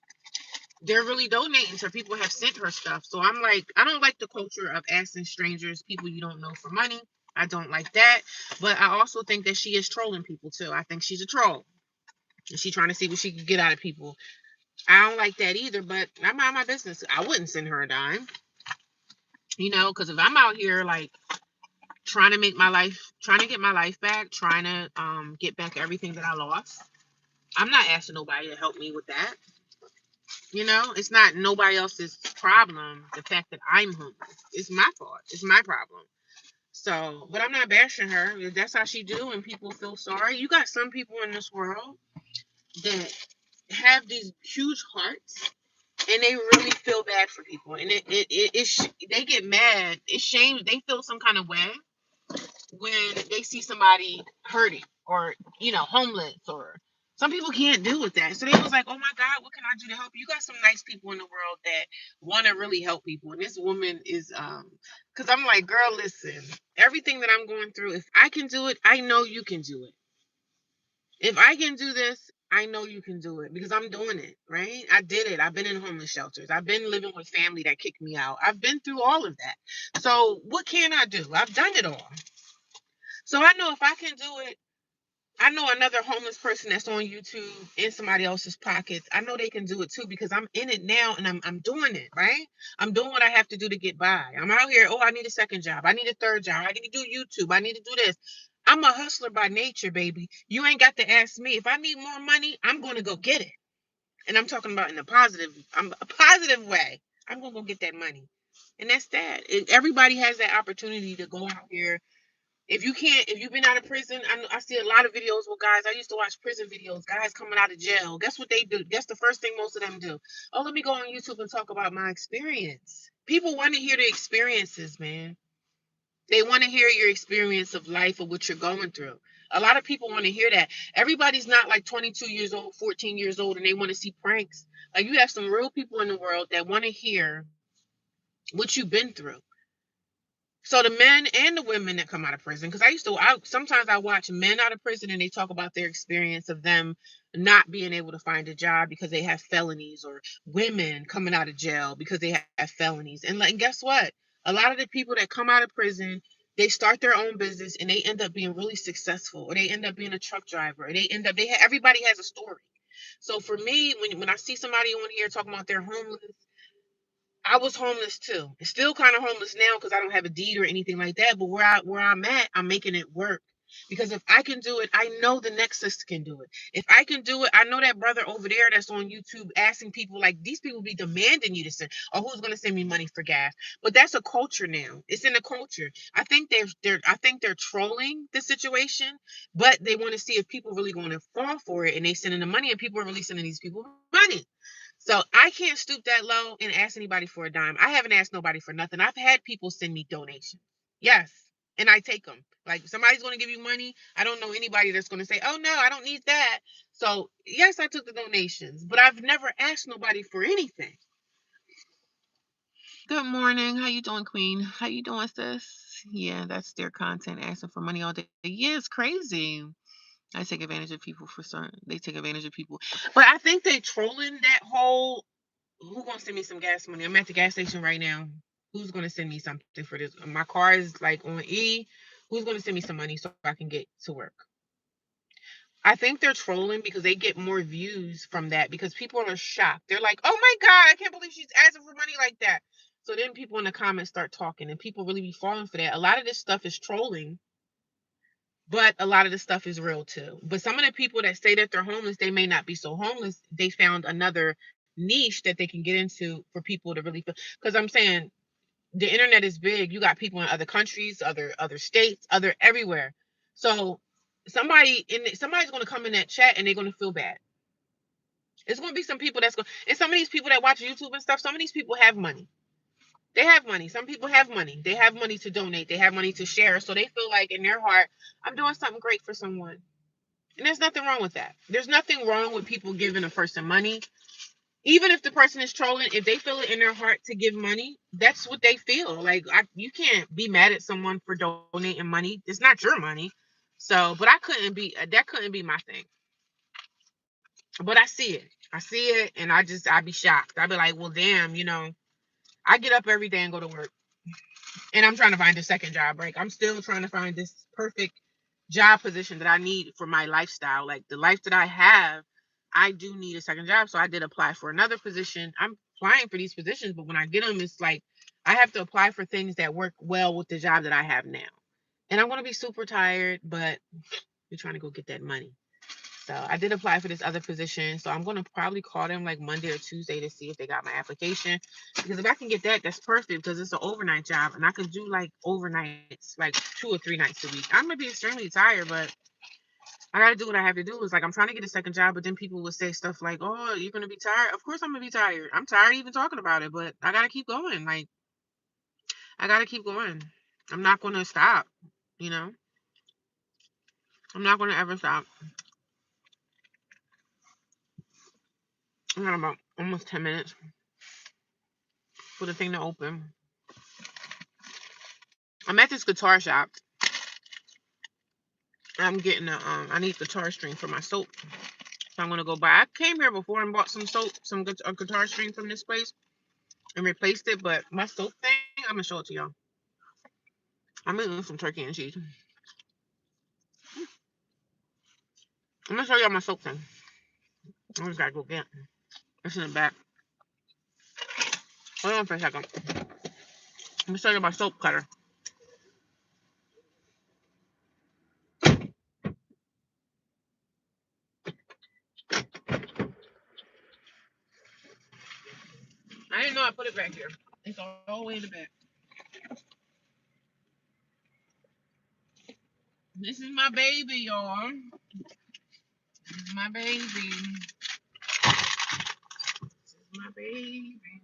they're really donating to her. People have sent her stuff. So I'm like, I don't like the culture of asking strangers, people you don't know, for money. I don't like that. But I also think that she is trolling people too. I think she's a troll. And she's trying to see what she can get out of people. I don't like that either, but I mind my business. I wouldn't send her a dime, because if I'm out here like trying to make my life, trying to get my life back, trying to get back everything that I lost, I'm not asking nobody to help me with that. It's not nobody else's problem. The fact that I'm homeless, it's my fault. It's my problem. So, but I'm not bashing her. If that's how she do, and people feel sorry. You got some people in this world that have these huge hearts, and they really feel bad for people, and they get mad. It's shame. They feel some kind of way when they see somebody hurting or homeless, or some people can't deal with that. So they was like, oh my God, what can I do to help you? You got some nice people in the world that want to really help people. And this woman is because I'm like, girl, listen, everything that I'm going through, if I can do it, I know you can do it. If I can do this, I know you can do it, because I'm doing it, right? I did it. I've been in homeless shelters. I've been living with family that kicked me out. I've been through all of that. So what can I do? I've done it all. So I know if I can do it, I know another homeless person that's on YouTube in somebody else's pockets. I know they can do it too, because I'm in it now, and I'm doing it, right? I'm doing what I have to do to get by. I'm out here, oh, I need a second job. I need a third job. I need to do YouTube. I need to do this. I'm a hustler by nature, baby. You ain't got to ask me. If I need more money, I'm going to go get it. And I'm talking about in a positive way. I'm going to go get that money. And that's that. Everybody has that opportunity to go out here. If you've been out of prison, I see a lot of videos with guys. I used to watch prison videos, guys coming out of jail. Guess what they do? Guess the first thing most of them do? Oh, let me go on YouTube and talk about my experience. People want to hear the experiences, man. They want to hear your experience of life or what you're going through. A lot of people want to hear that. Everybody's not like 22 years old, 14 years old, and they want to see pranks. Like, you have some real people in the world that want to hear what you've been through. So the men and the women that come out of prison, because sometimes I watch men out of prison and they talk about their experience of them not being able to find a job because they have felonies, or women coming out of jail because they have felonies. And guess what? A lot of the people that come out of prison, they start their own business and they end up being really successful, or they end up being a truck driver, or everybody has a story. So for me, when I see somebody on here talking about they're homeless, I was homeless too. Still kind of homeless now because I don't have a deed or anything like that. But where I'm at, I'm making it work. Because if I can do it, I know the next sister can do it. If I can do it, I know that brother over there that's on YouTube asking people, like, these people be demanding you to send, or who's gonna send me money for gas. But that's a culture now. It's in the culture. I think they're trolling the situation, but they want to see if people really going to fall for it, and they sending the money, and people are really sending these people money. So I can't stoop that low and ask anybody for a dime. I haven't asked nobody for nothing. I've had people send me donations. Yes. And I take them. Like, somebody's going to give you money. I don't know anybody that's going to say, oh, no, I don't need that. So, yes, I took the donations, but I've never asked nobody for anything. Good morning. How you doing, Queen? How you doing, sis? Yeah, that's their content, asking for money all day. Yeah, it's crazy. I take advantage of people for certain. They take advantage of people. But I think they trolling that whole, who gonna send me some gas money? I'm at the gas station right now. Who's gonna send me something for this? My car is like on E. Who's gonna send me some money so I can get to work? I think they're trolling because they get more views from that, because people are shocked. They're like, oh my God, I can't believe she's asking for money like that. So then people in the comments start talking, and people really be falling for that. A lot of this stuff is trolling, but a lot of the stuff is real too. But some of the people that say that they're homeless, they may not be so homeless. They found another niche that they can get into for people to really feel. Because I'm saying, the internet is big. You got people in other countries, other states, other everywhere. So somebody's going to come in that chat and they're going to feel bad. It's going to be some people and some of these people that watch YouTube and stuff, some of these people have money. They have money. Some people have money. They have money to donate. They have money to share. So they feel like in their heart, I'm doing something great for someone. And there's nothing wrong with that. There's nothing wrong with people giving a person money. Even if the person is trolling, if they feel it in their heart to give money, that's what they feel. Like, you can't be mad at someone for donating money. It's not your money. So, but that couldn't be my thing. But I see it. And I'd be shocked. I'd be like, well, damn, I get up every day and go to work. And I'm trying to find a second job, right? I'm still trying to find this perfect job position that I need for my lifestyle. Like, the life that I have, I do need a second job. So I did apply for another position. I'm applying for these positions, but when I get them, it's like I have to apply for things that work well with the job that I have now. And I'm going to be super tired, but we're trying to go get that money. So I did apply for this other position. So I'm going to probably call them like Monday or Tuesday to see if they got my application. Because if I can get that, that's perfect, because it's an overnight job. And I could do like overnights, like 2 or 3 nights a week. I'm going to be extremely tired, but I gotta do what I have to do. It's like I'm trying to get a second job, but then people would say stuff like, "Oh, you're gonna be tired." Of course, I'm gonna be tired. I'm tired even talking about it, but I gotta keep going. Like I gotta keep going. I'm not gonna stop. You know, I'm not gonna ever stop. I got about almost 10 minutes for the thing to open. I'm at this guitar shop. I'm getting I need guitar string for my soap. So I'm gonna go buy. I came here before and bought some soap, a guitar string from this place and replaced it. But my soap thing, I'm gonna show it to y'all. I'm eating some turkey and cheese. I'm gonna show y'all my soap thing. I just gotta go get it. It's in the back. Hold on for a second. I'm gonna show you my soap cutter. I didn't know I put it back here. It's all the way in the back. This is my baby, y'all. This is my baby. This is my baby.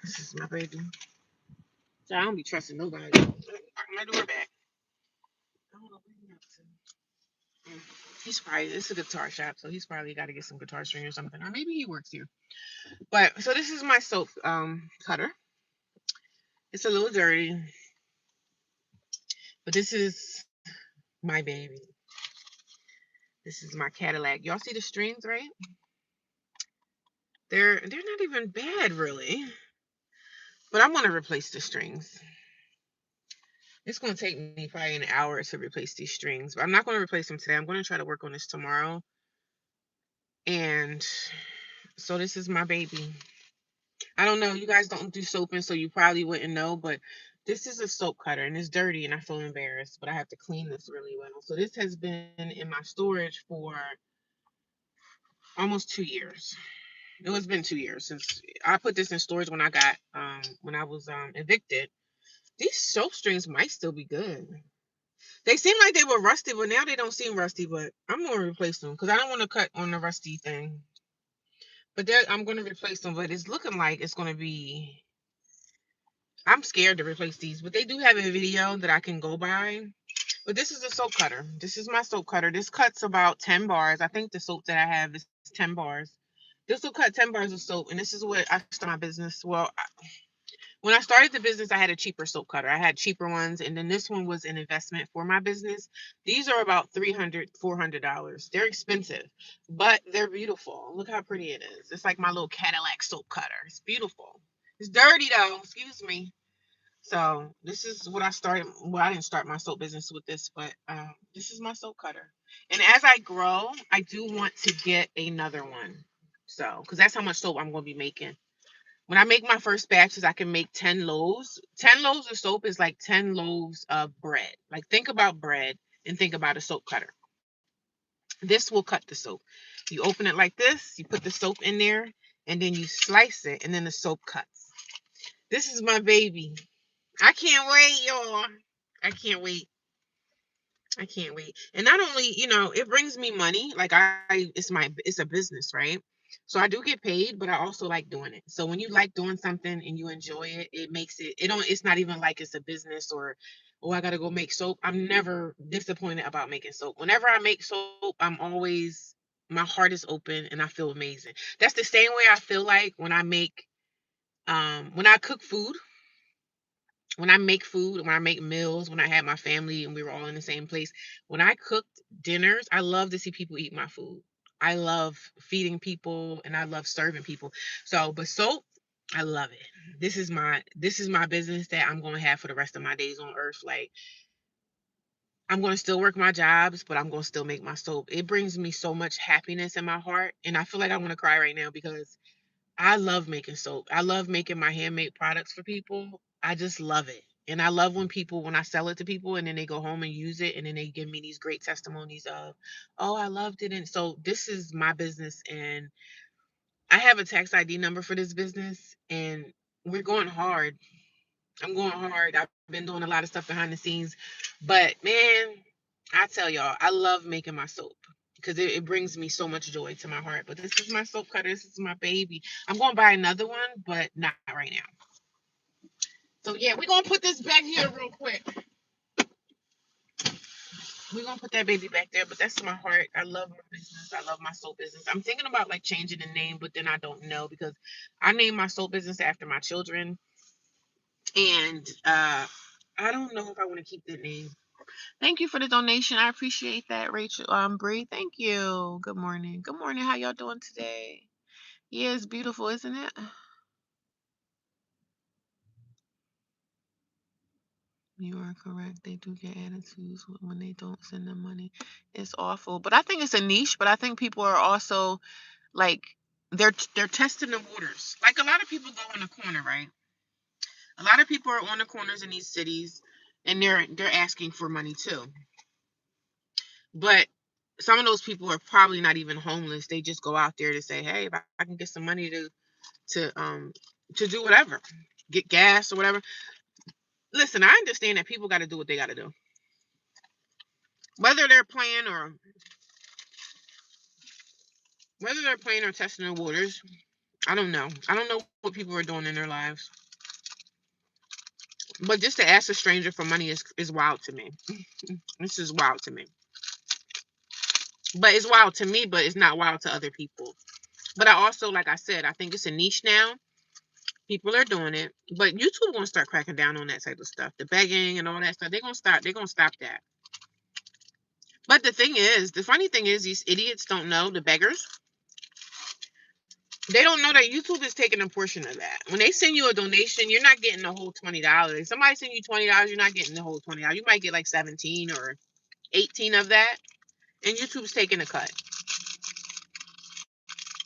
This is my baby. So I don't be trusting nobody. My door back. I don't know what he up to. He's probably, it's a guitar shop, so he's probably got to get some guitar string or something, or maybe he works here. But so this is my soap cutter. It's a little dirty, but this is my baby. This is my Cadillac. Y'all see the strings, right? They're not even bad, really. But I'm gonna replace the strings. It's gonna take me probably an hour to replace these strings, but I'm not gonna replace them today. I'm gonna try to work on this tomorrow. And so this is my baby. I don't know. You guys don't do soaping, so you probably wouldn't know, but this is a soap cutter and it's dirty and I feel embarrassed, but I have to clean this really well. So this has been in my storage for almost 2 years. It has been 2 years since I put this in storage when I was evicted. These soap strings might still be good. They seem like they were rusty, but now they don't seem rusty, but I'm gonna replace them because I don't want to cut on the rusty thing. But I'm gonna replace them, but it's looking like it's gonna be, I'm scared to replace these, but they do have a video that I can go by. But this is a soap cutter. This is my soap cutter. This cuts about 10 bars. I think the soap that I have is 10 bars. This will cut 10 bars of soap, and this is what I started my business. Well, when I started the business, I had a cheaper soap cutter. I had cheaper ones, and then this one was an investment for my business. These are about $300, $400. They're expensive, but they're beautiful. Look how pretty it is. It's like my little Cadillac soap cutter. It's beautiful. It's dirty though. Excuse me. So this is what I started. Well, I didn't start my soap business with this, but this is my soap cutter. And as I grow, I do want to get another one. So, because that's how much soap I'm going to be making. When I make my first batches, I can make 10 loaves. 10 loaves of soap is like 10 loaves of bread. Like think about bread and think about a soap cutter. This will cut the soap. You open it like this, you put the soap in there, and then you slice it, and then the soap cuts. This is my baby. I can't wait, y'all. I can't wait. I can't wait. And not only, it brings me money. Like it's a business, right? So I do get paid, but I also like doing it. So when you like doing something and you enjoy it, it makes it's not even like it's a business or, oh, I gotta go make soap. I'm never disappointed about making soap. Whenever I make soap, my heart is open and I feel amazing. That's the same way I feel like when I cook food, when I make food, when I make meals, when I had my family and we were all in the same place, when I cooked dinners, I love to see people eat my food. I love feeding people and I love serving people. So, but soap, I love it. This is my business that I'm going to have for the rest of my days on earth. Like I'm going to still work my jobs, but I'm going to still make my soap. It brings me so much happiness in my heart, and I feel like I want to cry right now because I love making soap. I love making my handmade products for people. I just love it. And I love when I sell it to people and then they go home and use it and then they give me these great testimonies of, oh, I loved it. And so this is my business and I have a tax ID number for this business and we're going hard. I'm going hard. I've been doing a lot of stuff behind the scenes. But man, I tell y'all, I love making my soap because it brings me so much joy to my heart. But this is my soap cutter. This is my baby. I'm going to buy another one, but not right now. So yeah, we're going to put this back here real quick. We're gonna put that baby back there, but that's my heart. I love my business. I love my soap business. I'm thinking about like changing the name, but then I don't know because I named my soap business after my children, and I don't know if I want to keep that name. Thank you for the donation. I appreciate that, Rachel. Bree. Thank you. Good morning. Good morning. How y'all doing today? Yeah, it's beautiful, isn't it? You are correct. They do get attitudes when they don't send them money. It's awful. But I think it's a niche, but I think people are also like they're testing the waters. Like a lot of people go in the corner, right? A lot of people are on the corners in these cities and they're asking for money too. But some of those people are probably not even homeless. They just go out there to say, "Hey, if I can get some money to do whatever, get gas or whatever." Listen, I understand that people got to do what they got to do, whether they're playing or testing the waters. I don't know. I don't know what people are doing in their lives, but just to ask a stranger for money is wild to me. This is wild to me. But it's wild to me, but it's not wild to other people. But I also, like I said, I think it's a niche now. People are doing it, but YouTube gonna start cracking down on that type of stuff, the begging and all that stuff. They're gonna stop. They're gonna stop that. But the funny thing is, these idiots don't know, the beggars. They don't know that YouTube is taking a portion of that. When they send you a donation, you're not getting the whole $20. Somebody send you $20, you're not getting the whole $20. You might get like 17 or 18 of that, and YouTube's taking a cut.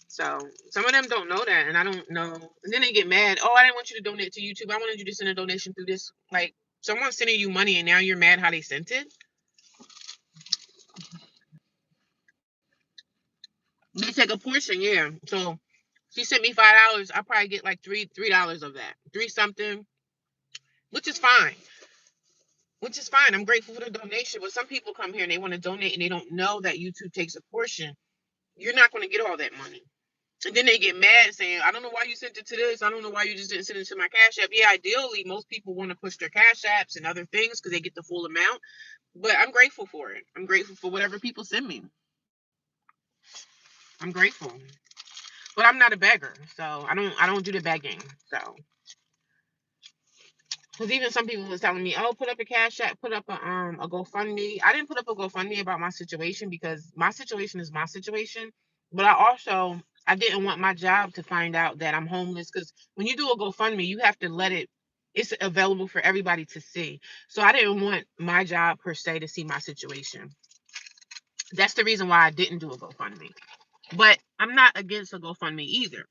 So some of them don't know that, and I don't know. And then they get mad. Oh, I didn't want you to donate to YouTube. I wanted you to send a donation through this. Like someone's sending you money, and now you're mad how they sent it. They take a portion, yeah. So she sent me $5. I probably get like $3 of that, three something, which is fine. Which is fine. I'm grateful for the donation. But some people come here and they want to donate, and they don't know that YouTube takes a portion. You're not going to get all that money. And then they get mad saying, I don't know why you sent it to this. I don't know why you just didn't send it to my Cash App. Yeah, ideally, most people want to push their Cash Apps and other things because they get the full amount. But I'm grateful for it. I'm grateful for whatever people send me. I'm grateful. But I'm not a beggar. So I don't do the begging. So because even some people was telling me, oh, put up a Cash App, put up a GoFundMe. I didn't put up a GoFundMe about my situation because my situation is my situation. But I didn't want my job to find out that I'm homeless because when you do a GoFundMe, you have to it's available for everybody to see. So I didn't want my job per se to see my situation. That's the reason why I didn't do a GoFundMe. But I'm not against a GoFundMe either.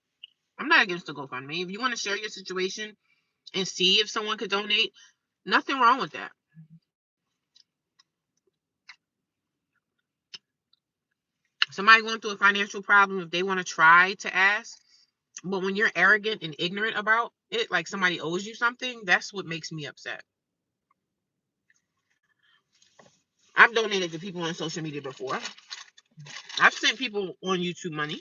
I'm not against a GoFundMe. If you want to share your situation and see if someone could donate, nothing wrong with that. Somebody going through a financial problem, if they want to try to ask, but when you're arrogant and ignorant about it, like somebody owes you something, that's what makes me upset. I've donated to people on social media before. I've sent people on YouTube money.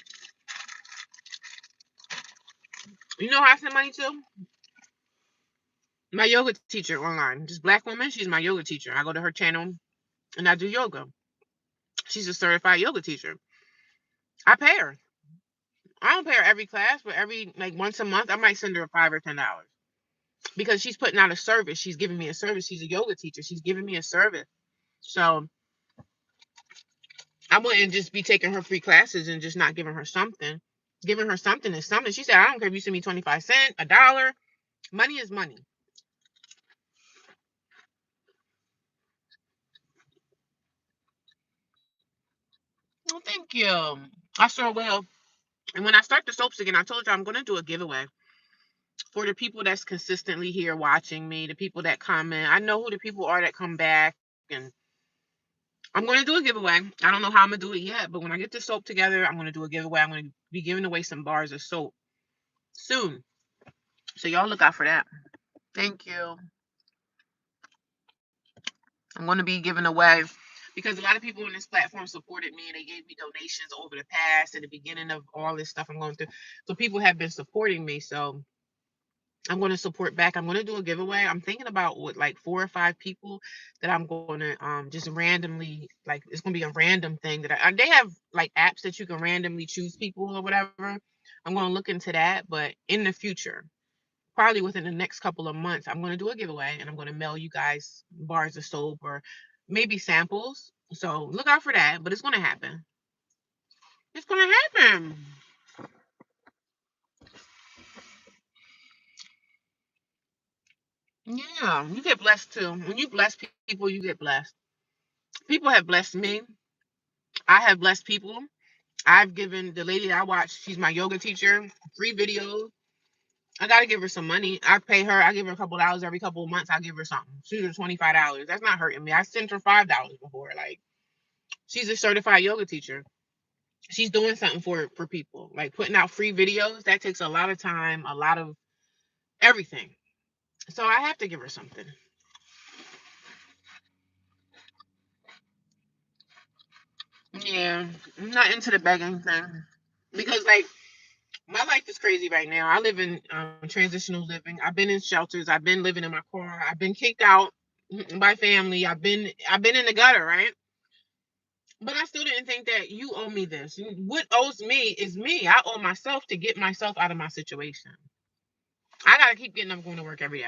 You know who I send money to? My yoga teacher online. This black woman, she's my yoga teacher. I go to her channel and I do yoga. She's a certified yoga teacher. I pay her. I don't pay her every class, but every like once a month, I might send her $5 or $10 because she's putting out a service. She's giving me a service. She's a yoga teacher. She's giving me a service. So I wouldn't just be taking her free classes and just not giving her something. Giving her something is something. She said, I don't care if you send me 25 cents, $1. Money is money. Well, thank you. I sure will. And when I start the soaps again, I told you I'm going to do a giveaway. For the people that's consistently here watching me, the people that comment, I know who the people are that come back, and I'm going to do a giveaway. I don't know how I'm going to do it yet, but when I get the soap together, I'm going to do a giveaway. I'm going to be giving away some bars of soap soon. So y'all look out for that. Thank you. I'm going to be giving away because a lot of people on this platform supported me and they gave me donations over the past at the beginning of all this stuff I'm going through. So people have been supporting me. So I'm going to support back. I'm going to do a giveaway. I'm thinking about what, like 4 or 5 people that I'm going to just randomly, like it's going to be a random thing that they have like apps that you can randomly choose people or whatever. I'm going to look into that, but in the future, probably within the next couple of months, I'm going to do a giveaway and I'm going to mail you guys bars of soap or maybe samples. So look out for that, but it's going to happen. It's going to happen. Yeah, you get blessed too. When you bless people, you get blessed. People have blessed me. I have blessed people. I've given the lady that I watch, she's my yoga teacher, free videos. I gotta give her some money. I pay her, I give her a couple dollars every couple of months. I give her something. She's $25. That's not hurting me. I sent her $5 before. Like, she's a certified yoga teacher. She's doing something for people. Like putting out free videos, that takes a lot of time, a lot of everything. So I have to give her something. Yeah, I'm not into the begging thing. Because like my life is crazy right now. I live in transitional living. I've been in shelters. I've been living in my car. I've been kicked out by family. I've been in the gutter, right? But I still didn't think that you owe me this. What owes me is me. I owe myself to get myself out of my situation. I gotta keep getting up going to work every day.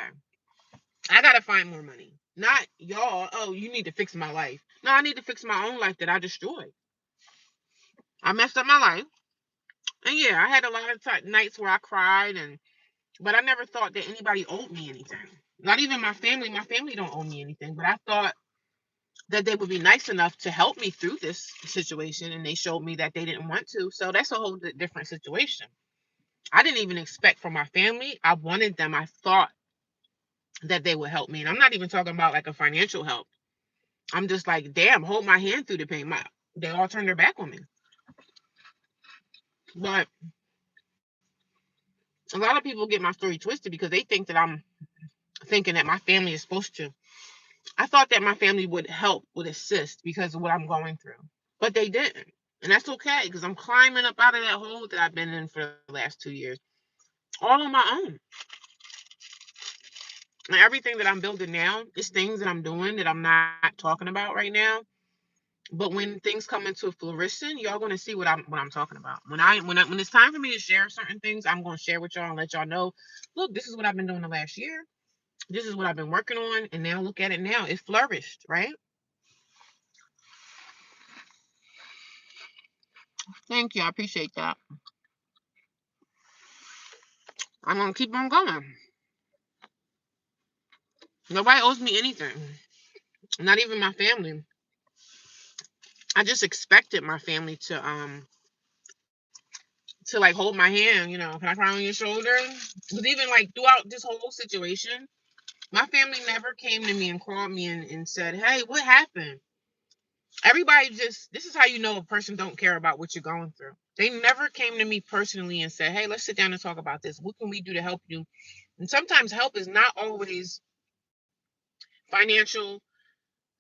I gotta find more money. Not y'all. Oh, you need to fix my life. No, I need to fix my own life that I destroyed. I messed up my life, and yeah, I had a lot of nights where I cried and but I never thought that anybody owed me anything. Not even my family. My family don't owe me anything. But I thought that they would be nice enough to help me through this situation, and they showed me that they didn't want to. So that's a whole different situation. I didn't even expect from my family. I wanted them. I thought that they would help me, and I'm not even talking about like a financial help. I'm just like, damn, hold my hand through the pain. They all turned their back on me. But a lot of people get my story twisted because they think that I'm thinking that my family is supposed to. I thought that my family would help, would assist because of what I'm going through, but they didn't. And that's okay because I'm climbing up out of that hole that I've been in for the last 2 years, all on my own. And everything that I'm building now is things that I'm doing that I'm not talking about right now. But when things come into fruition, y'all gonna see what I'm talking about. When it's time for me to share certain things, I'm gonna share with y'all and let y'all know. Look, this is what I've been doing the last year. This is what I've been working on, and now look at it now. It flourished, right? Thank you. I appreciate that. I'm gonna keep on going. Nobody owes me anything. Not even my family. I just expected my family to like hold my hand, can I cry on your shoulder? But even like throughout this whole situation, my family never came to me and called me and said, hey, what happened? Everybody just this is how you know a person don't care about what you're going through. They never came to me personally and said, hey, let's sit down and talk about this. What can we do to help you? And sometimes help is not always financial.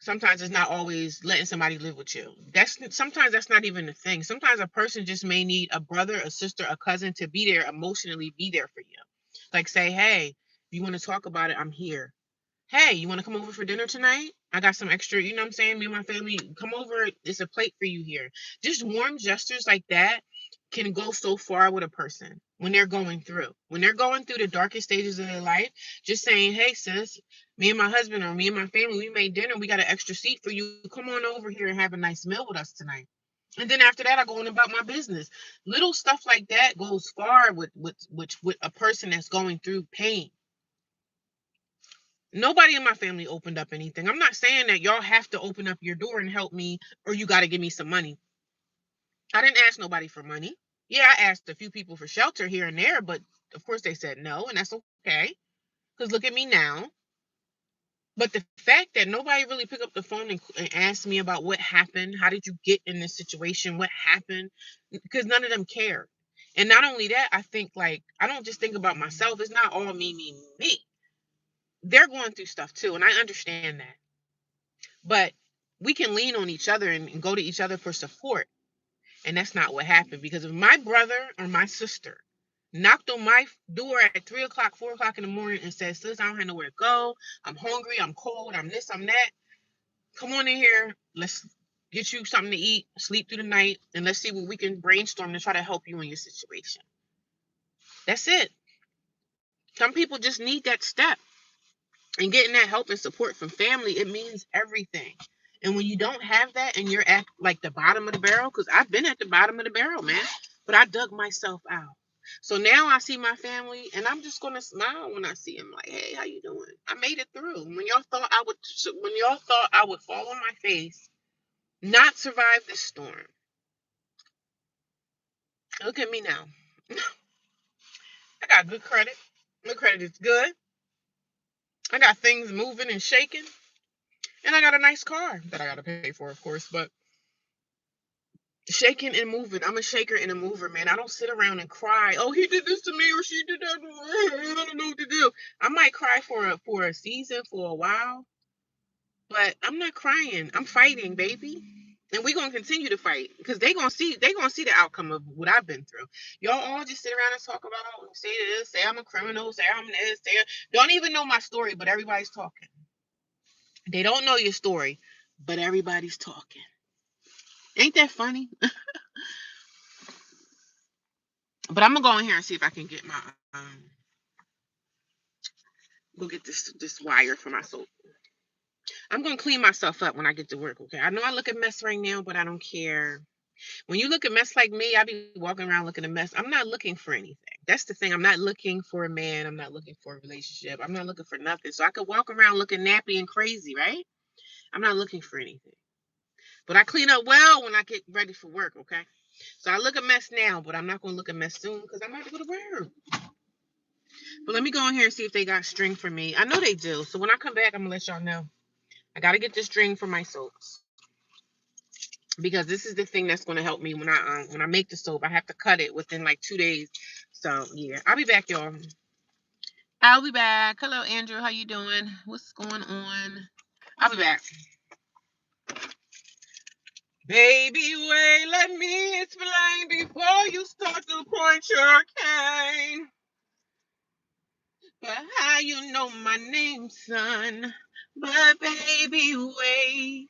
Sometimes it's not always letting somebody live with you. Sometimes that's not even the thing. Sometimes a person just may need a brother, a sister, a cousin to be there emotionally, be there for you. Like say, hey, if you want to talk about it, I'm here. Hey, you want to come over for dinner tonight? I got some extra, you know what I'm saying? Me and my family, come over. It's a plate for you here. Just warm gestures like that can go so far with a person when they're going through. When they're going through the darkest stages of their life, just saying, hey, sis, me and my husband or me and my family, we made dinner. We got an extra seat for you. Come on over here and have a nice meal with us tonight. And then after that, I go on about my business. Little stuff like that goes far with a person that's going through pain. Nobody in my family opened up anything. I'm not saying that y'all have to open up your door and help me or you got to give me some money. I didn't ask nobody for money. Yeah, I asked a few people for shelter here and there, but Of course, they said no, and that's okay. Because look at me now. But the fact that nobody really picked up the phone and asked me about what happened, how did you get in this situation, what happened, because none of them cared. And not only that, I think like I don't just think about myself. It's not all me, me, me. They're going through stuff too, and I understand that. But we can lean on each other and go to each other for support. And that's not what happened. Because if my brother or my sister knocked on my door at 3 o'clock, 4 o'clock in the morning and said, "Sis, I don't have nowhere to go. I'm hungry. I'm cold. I'm this. I'm that. Come on in here. Let's get you something to eat, sleep through the night, and let's see what we can brainstorm to try to help you in your situation." That's it. Some people just need that step. And getting that help and support from family, it means everything. And when you don't have that and you're at like the bottom of the barrel, because I've been at the bottom of the barrel, man, but I dug myself out. So now I see my family and I'm just gonna smile when I see them. Like, hey, how you doing? I made it through. When y'all thought I would fall on my face, not survive this storm. Look at me now. I got good credit. My credit is good. I got things moving and shaking. And I got a nice car that I gotta pay for, of course, but shaking and moving. I'm a shaker and a mover, man. I don't sit around and cry. Oh, he did this to me or she did that to me. I don't know what to do. I might cry for a season, for a while, but I'm not crying. I'm fighting, baby. And we're gonna continue to fight because they gonna see the outcome of what I've been through. Y'all all just sit around and talk about say this, say I'm a criminal, say I'm this, say don't even know my story, but everybody's talking. They don't know your story, but everybody's talking. Ain't that funny? But I'm gonna go in here and see if I can get my go get this wire for my soap. I'm gonna clean myself up when I get to work. Okay. I know I look a mess right now, but I don't care. When you look a mess like me, I be walking around looking a mess. I'm not looking for anything. That's the thing. I'm not looking for a man. I'm not looking for a relationship. I'm not looking for nothing. So I could walk around looking nappy and crazy, right? I'm not looking for anything. But I clean up well when I get ready for work. Okay. So I look a mess now, but I'm not gonna look a mess soon because I'm about to go to work. But let me go in here and see if they got string for me. I know they do. So when I come back, I'm gonna let y'all know. I gotta get the string for my soaps because this is the thing that's gonna help me when I make the soap. I have to cut it within like 2 days. So yeah, I'll be back, y'all. I'll be back. Hello, Andrew. How you doing? What's going on? I'll be back. Baby, wait, let me explain before you start to point your cane. But how you know my name, son? But baby, wait.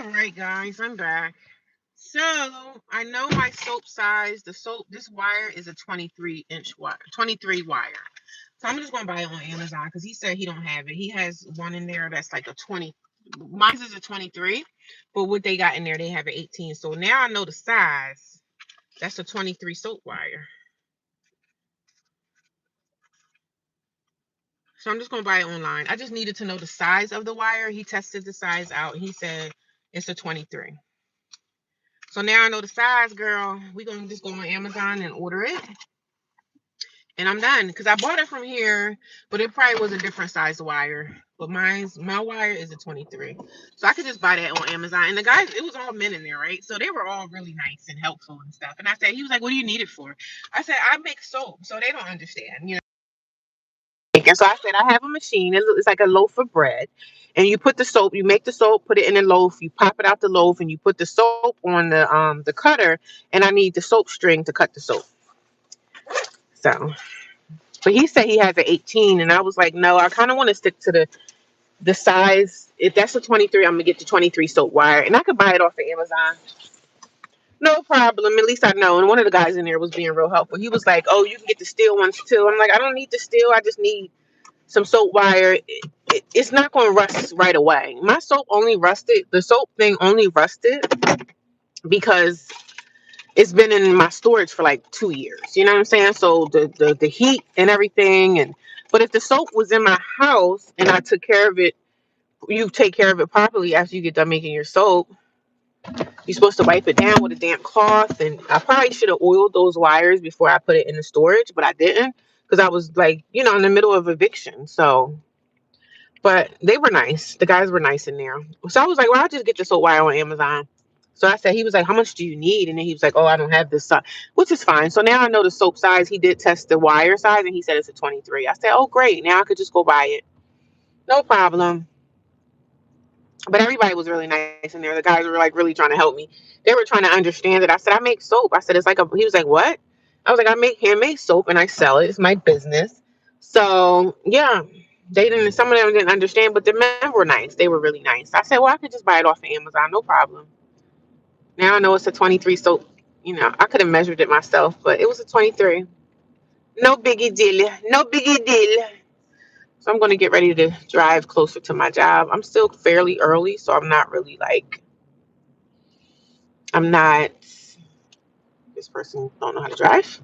right, guys, I'm back. So I know my soap size. The soap, this wire is a 23-inch wire, 23 wire. So I'm just gonna buy it on Amazon because he said he don't have it. He has one in there that's like a 20. Mine's is a 23, but what they got in there, they have an 18. So now I know the size. That's a 23 soap wire. So I'm just gonna buy it online. I just needed to know the size of the wire. He tested the size out. He said it's a 23. So now I know the size, girl. We're gonna just go on Amazon and order it. And I'm done. Because I bought it from here, but it probably was a different size wire. But my wire is a 23. So I could just buy that on Amazon. And the guys, it was all men in there, right? So they were all really nice and helpful and stuff. And I said, he was like, what do you need it for? I said, I make soap. So they don't understand, you know. And so I said, I have a machine. It's like a loaf of bread. And you put the soap, you make the soap, put it in a loaf, you pop it out the loaf, and you put the soap on the cutter. And I need the soap string to cut the soap. So, but he said he has an 18, and I was like, no, I kind of want to stick to the size. If that's a 23, I'm gonna get the 23 soap wire, and I could buy it off of Amazon. No problem. At least I know. And one of the guys in there was being real helpful. He was like, oh, you can get the steel ones too. I'm like, I don't need the steel. I just need some soap wire. It's not going to rust right away. My soap only rusted. The soap thing only rusted because it's been in my storage for like 2 years. You know what I'm saying? So the heat and everything. And but if the soap was in my house and I took care of it, you take care of it properly after you get done making your soap. You're supposed to wipe it down with a damp cloth. And I probably should have oiled those wires before I put it in the storage, but I didn't because I was like, in the middle of eviction. So, but they were nice. The guys were nice in there. So I was like, well, I'll just get the soap wire on Amazon. So I said, he was like, how much do you need? And then he was like, oh, I don't have this size, which is fine. So now I know the soap size. He did test the wire size and he said it's a 23. I said, oh, great. Now I could just go buy it. No problem. But everybody was really nice in there. The guys were like really trying to help me. They were trying to understand it. I said, I make soap. I said, it's like he was like, what? I was like, I make handmade soap and I sell it. It's my business. So yeah, some of them didn't understand, but the men were nice. They were really nice. I said, well, I could just buy it off of Amazon. No problem. Now I know it's a 23 soap. I could have measured it myself, but it was a 23. No biggie deal. No biggie deal. So I'm going to get ready to drive closer to my job. I'm still fairly early, so I'm not really I'm not, this person don't know how to drive.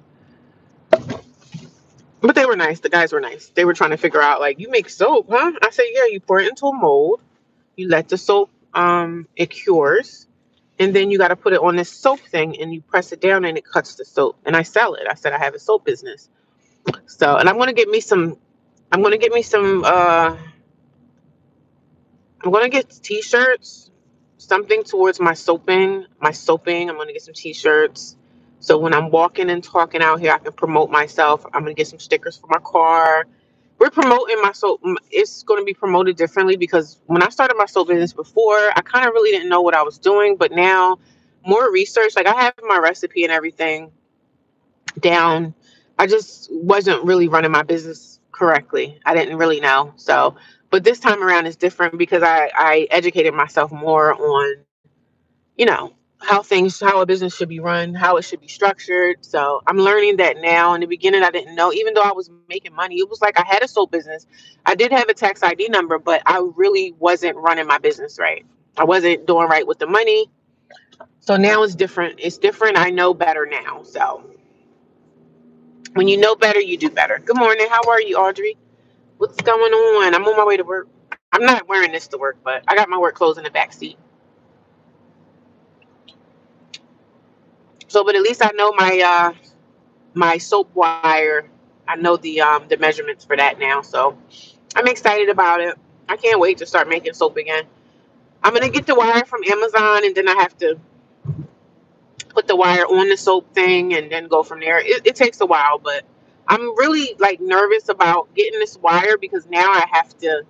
But they were nice. The guys were nice. They were trying to figure out, like, you make soap, huh? I said, yeah, you pour it into a mold. You let the soap, it cures. And then you got to put it on this soap thing and you press it down and it cuts the soap. And I sell it. I said, I have a soap business. So, and I'm going to get me some, I'm going to get t-shirts, something towards my soaping. I'm going to get some t-shirts. So when I'm walking and talking out here, I can promote myself. I'm going to get some stickers for my car. We're promoting my soap. It's going to be promoted differently because when I started my soap business before, I kind of really didn't know what I was doing. But now, more research, like I have my recipe and everything down. I just wasn't really running my business correctly. I didn't really know. So, but this time around is different because I educated myself more on, how a business should be run, how it should be structured. So I'm learning that now. In the beginning, I didn't know, even though I was making money, it was like I had a soap business. I did have a tax ID number, but I really wasn't running my business right. I wasn't doing right with the money. So now it's different. It's different. I know better now. So when you know better, you do better. Good morning. How are you, Audrey? What's going on? I'm on my way to work. I'm not wearing this to work, but I got my work clothes in the back seat. So, but at least I know my soap wire. I know the measurements for that now. So I'm excited about it. I can't wait to start making soap again. I'm gonna get the wire from Amazon, and then I have to put the wire on the soap thing, and then go from there. It takes a while, but I'm really nervous about getting this wire because now I have to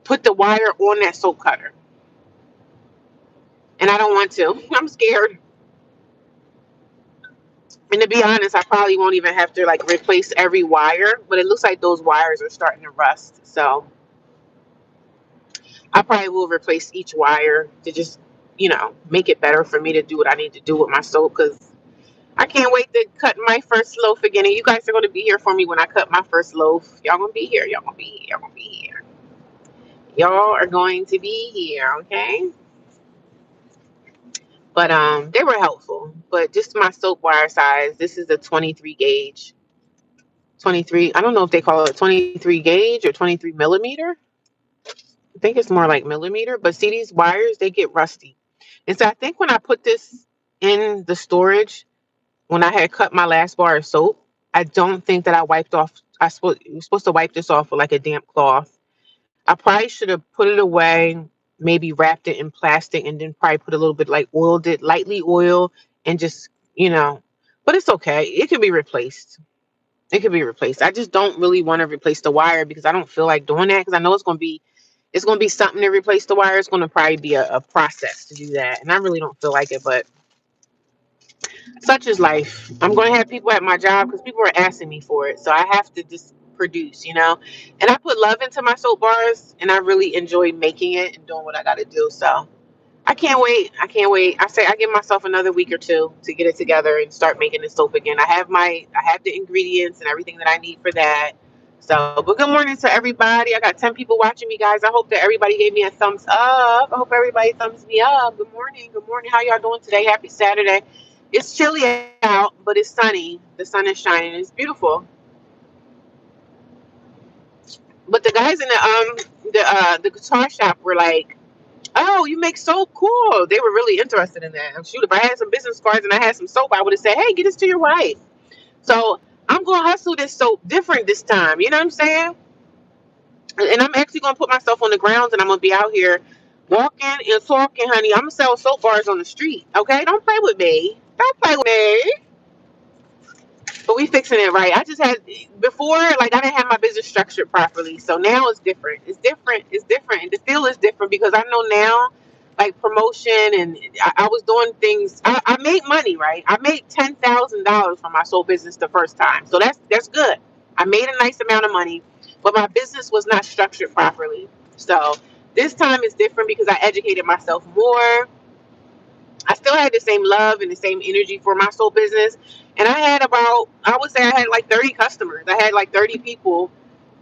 put the wire on that soap cutter. And I don't want to. I'm scared. And to be honest, I probably won't even have to replace every wire, but it looks like those wires are starting to rust. So I probably will replace each wire to just, make it better for me to do what I need to do with my soap, because I can't wait to cut my first loaf again. And you guys are going to be here for me when I cut my first loaf. Y'all going to be here. Y'all going to be here. Y'all going to be here. Y'all are going to be here, okay? But they were helpful. But just my soap wire size, this is a 23 gauge. 23, I don't know if they call it 23 gauge or 23 millimeter. I think it's more like millimeter. But see, these wires, they get rusty. And so I think when I put this in the storage, when I had cut my last bar of soap, I don't think that I wiped off. You're supposed to wipe this off with like a damp cloth. I probably should have put it away, maybe wrapped it in plastic, and then probably put a little bit, like oiled it, lightly oil, and just, but it's okay. It can be replaced. It can be replaced. I just don't really want to replace the wire because I don't feel like doing that, because I know it's gonna be something to replace the wire. It's gonna probably be a process to do that, and I really don't feel like it. But such is life. I'm going to have people at my job because people are asking me for it. So I have to just produce. And I put love into my soap bars, and I really enjoy making it and doing what I got to do. So I can't wait. I can't wait. I say I give myself another week or two to get it together and start making the soap again. I have the ingredients and everything that I need for that. So, but good morning to everybody. I got 10 people watching me, guys. I hope that everybody gave me a thumbs up. I hope everybody thumbs me up. Good morning. Good morning. How y'all doing today? Happy Saturday. It's chilly out, but it's sunny. The sun is shining. It's beautiful. But the guys in the guitar shop were like, "Oh, you make soap? Cool." They were really interested in that. Shoot, if I had some business cards and I had some soap, I would have said, "Hey, get this to your wife." So I'm gonna hustle this soap different this time. You know what I'm saying? And I'm actually gonna put myself on the grounds, and I'm gonna be out here walking and talking, honey. I'm gonna sell soap bars on the street. Okay, don't play with me. Don't play with me. But we fixing it right. I just had before, like I didn't have my business structured properly. So now it's different. It's different. It's different. And the feel is different because I know now, like promotion, and I was doing things. I made money, right? I made $10,000 from my soul business the first time. So that's good. I made a nice amount of money, but my business was not structured properly. So this time is different because I educated myself more. I still had the same love and the same energy for my soul business. And I would say I had like 30 customers. I had like 30 people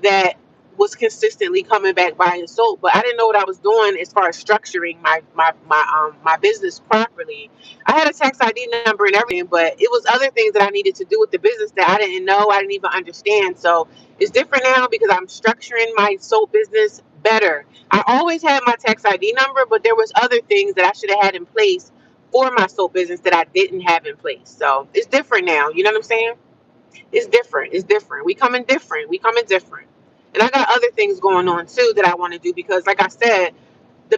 that was consistently coming back buying soap, but I didn't know what I was doing as far as structuring my business properly. I had a tax ID number and everything, but it was other things that I needed to do with the business that I didn't know, I didn't even understand. So it's different now because I'm structuring my soap business better. I always had my tax ID number, but there was other things that I should have had in place for my soap business that I didn't have in place. So it's different now. You know what I'm saying? It's different. It's different. We coming different. We coming different. And I got other things going on too that I want to do because, like I said, the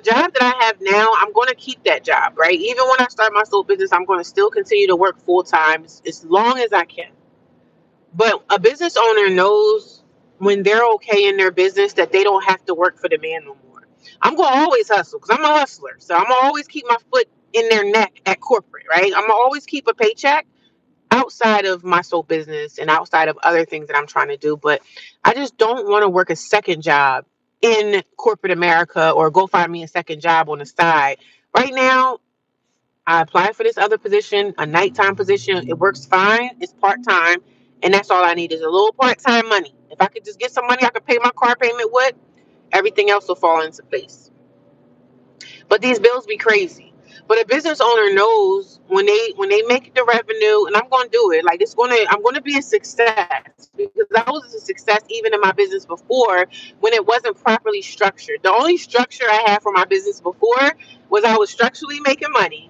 job that I have now, I'm going to keep that job, right? Even when I start my soap business, I'm going to still continue to work full time as long as I can. But a business owner knows when they're okay in their business that they don't have to work for the man no more. I'm going to always hustle because I'm a hustler. So I'm going to always keep my foot in their neck at corporate, right? I'm going to always keep a paycheck outside of my soap business and outside of other things that I'm trying to do. But I just don't want to work a second job in corporate America or go find me a second job on the side. Right now, I applied for this other position, a nighttime position. It works fine. It's part-time. And that's all I need is a little part-time money. If I could just get some money I could pay my car payment with, everything else will fall into place. But these bills be crazy. But a business owner knows when they make the revenue, and I'm going to do it. Like I'm going to be a success because I was a success even in my business before when it wasn't properly structured. The only structure I had for my business before was I was structurally making money.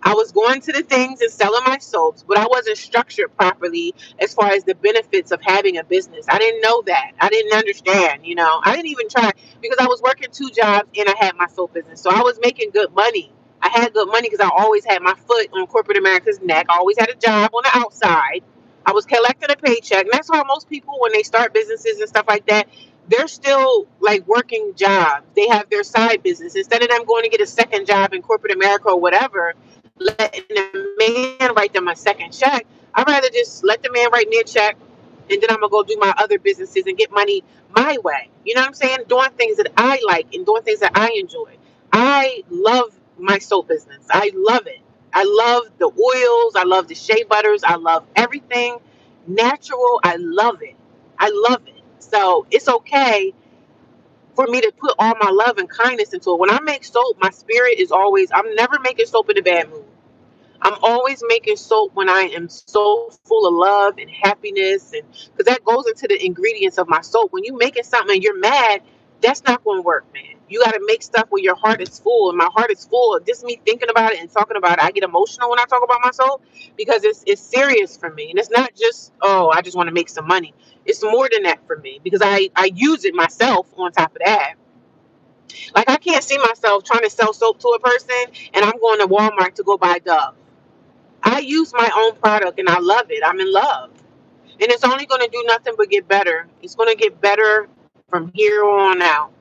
I was going to the things and selling my soaps, but I wasn't structured properly as far as the benefits of having a business. I didn't know that. I didn't understand, I didn't even try because I was working two jobs and I had my soap business. So I was making good money. I had good money because I always had my foot on corporate America's neck. I always had a job on the outside. I was collecting a paycheck. And that's how most people, when they start businesses and stuff like that, they're still like working jobs. They have their side business. Instead of them going to get a second job in corporate America or whatever, letting the man write them a second check, I'd rather just let the man write me a check and then I'm gonna go do my other businesses and get money my way. You know what I'm saying? Doing things that I like and doing things that I enjoy. I love my soap business. I love it. I love the oils. I love the shea butters. I love everything natural. I love it. I love it. So it's okay for me to put all my love and kindness into it. When I make soap, my spirit is always, I'm never making soap in a bad mood. I'm always making soap when I am so full of love and happiness, and because that goes into the ingredients of my soap. When you making something and you're mad, that's not going to work, man. You got to make stuff where your heart is full, and my heart is full of just me thinking about it and talking about it. I get emotional when I talk about my soap because it's serious for me, and it's not just, oh, I just want to make some money. It's more than that for me because I use it myself. On top of that, like I can't see myself trying to sell soap to a person and I'm going to Walmart to go buy Dove. I use my own product and I love it. I'm in love. And it's only going to do nothing but get better. It's going to get better from here on out.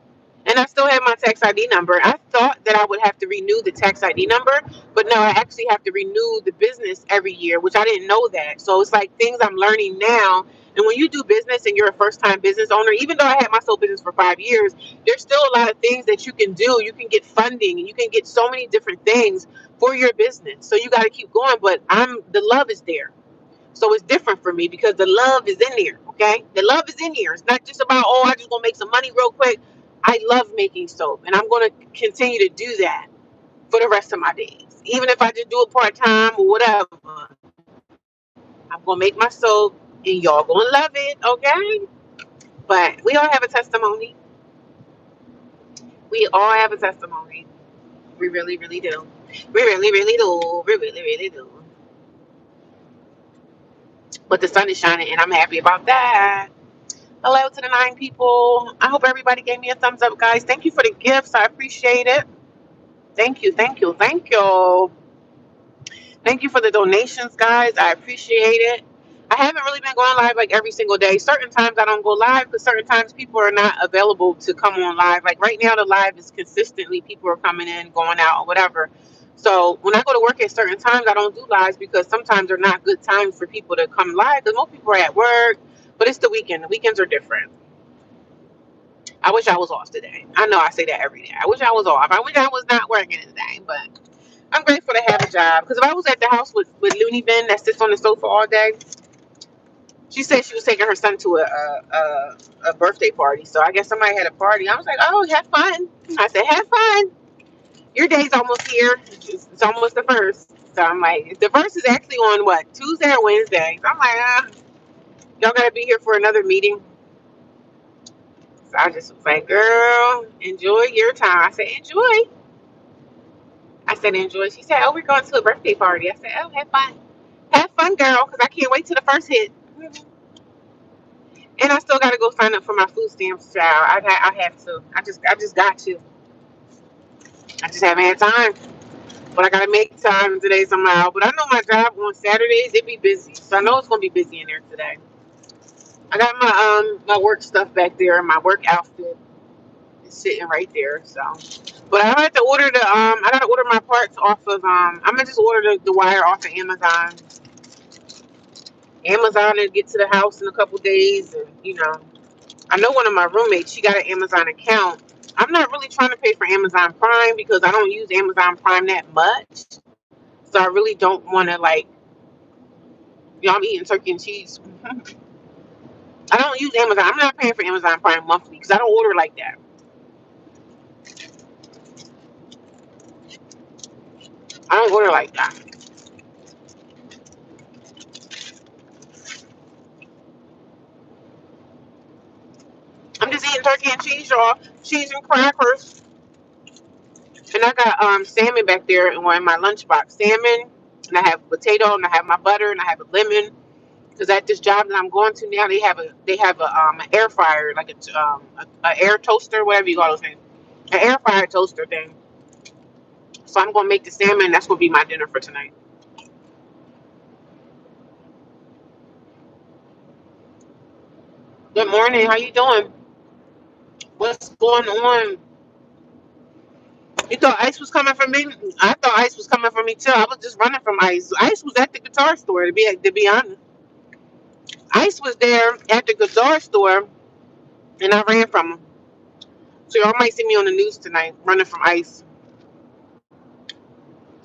And I still have my tax ID number. I thought that I would have to renew the tax ID number, but no, I actually have to renew the business every year, which I didn't know that. So it's like things I'm learning now. And when you do business and you're a first time business owner, even though I had my sole business for 5 years, there's still a lot of things that you can do. You can get funding and you can get so many different things for your business. So you got to keep going, but the love is there. So it's different for me because the love is in there, okay? The love is in here. It's not just about, oh, I just gonna make some money real quick. I love making soap, and I'm gonna continue to do that for the rest of my days. Even if I just do it part time or whatever, I'm gonna make my soap, and y'all gonna love it, okay? But we all have a testimony. We all have a testimony. We really, really do. We really, really do. We really, really do. But the sun is shining, and I'm happy about that. Hello to the 9 people. I hope everybody gave me a thumbs up, guys. Thank you for the gifts. I appreciate it. Thank you, thank you, thank you. Thank you for the donations, guys. I appreciate it. I haven't really been going live like every single day. Certain times I don't go live because certain times people are not available to come on live. Like right now, the live is consistently people are coming in, going out, or whatever. So when I go to work at certain times, I don't do lives because sometimes they're not good times for people to come live because most people are at work. But it's the weekend. The weekends are different. I wish I was off today. I know I say that every day. I wish I was off. I wish I was not working today, but I'm grateful to have a job. Because if I was at the house with Looney Bin that sits on the sofa all day, she said she was taking her son to a birthday party. So I guess somebody had a party. I was like, oh, have fun. I said, have fun. Your day's almost here. It's almost the first. So I'm like, the first is actually on what? Tuesday or Wednesday. So I'm like, y'all got to be here for another meeting. So I just was like, girl, enjoy your time. I said, enjoy. I said, enjoy. She said, oh, we're going to a birthday party. I said, oh, have fun. Have fun, girl, because I can't wait till the first hit. And I still got to go sign up for my food stamps, child. I have to. I just got to. I just haven't had time. But I got to make time today somehow. But I know my job on Saturdays, it be busy. So I know it's going to be busy in there today. I got my work stuff back there, my work outfit is sitting right there. So, but I have to order I gotta order my parts off of I'm gonna just order the wire off of Amazon. Amazon will get to the house in a couple days, and I know one of my roommates, she got an Amazon account. I'm not really trying to pay for Amazon Prime because I don't use Amazon Prime that much. So I really don't want to I'm eating turkey and cheese. I don't use Amazon. I'm not paying for Amazon Prime monthly because I don't order like that. I don't order like that. I'm just eating turkey and cheese, y'all. Cheese and crackers. And I got salmon back there in my lunchbox. Salmon, and I have potato, and I have my butter, and I have a lemon. Because at this job that I'm going to now, they have an air fryer, like a air toaster, whatever you call those things, an air fryer toaster thing. So I'm gonna make the salmon. That's gonna be my dinner for tonight. Good morning. How you doing? What's going on? You thought Ice was coming for me? I thought Ice was coming for me too. I was just running from Ice. Ice was at the guitar store to be honest. Ice was there at the Gazar store, and I ran from him. So y'all might see me on the news tonight running from Ice.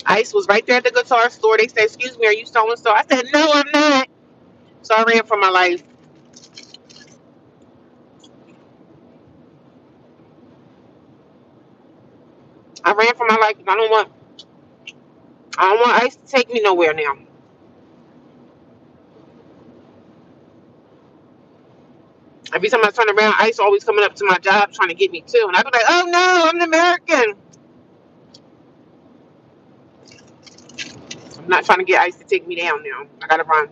Ice was right there at the guitar store. They said, "Excuse me, are you so and so?" I said, "No, I'm not." So I ran for my life. I ran for my life. I don't want Ice to take me nowhere now. Every time I turn around, Ice always coming up to my job trying to get me too. And I'd be like, "Oh no, I'm an American." I'm not trying to get Ice to take me down now. I gotta run.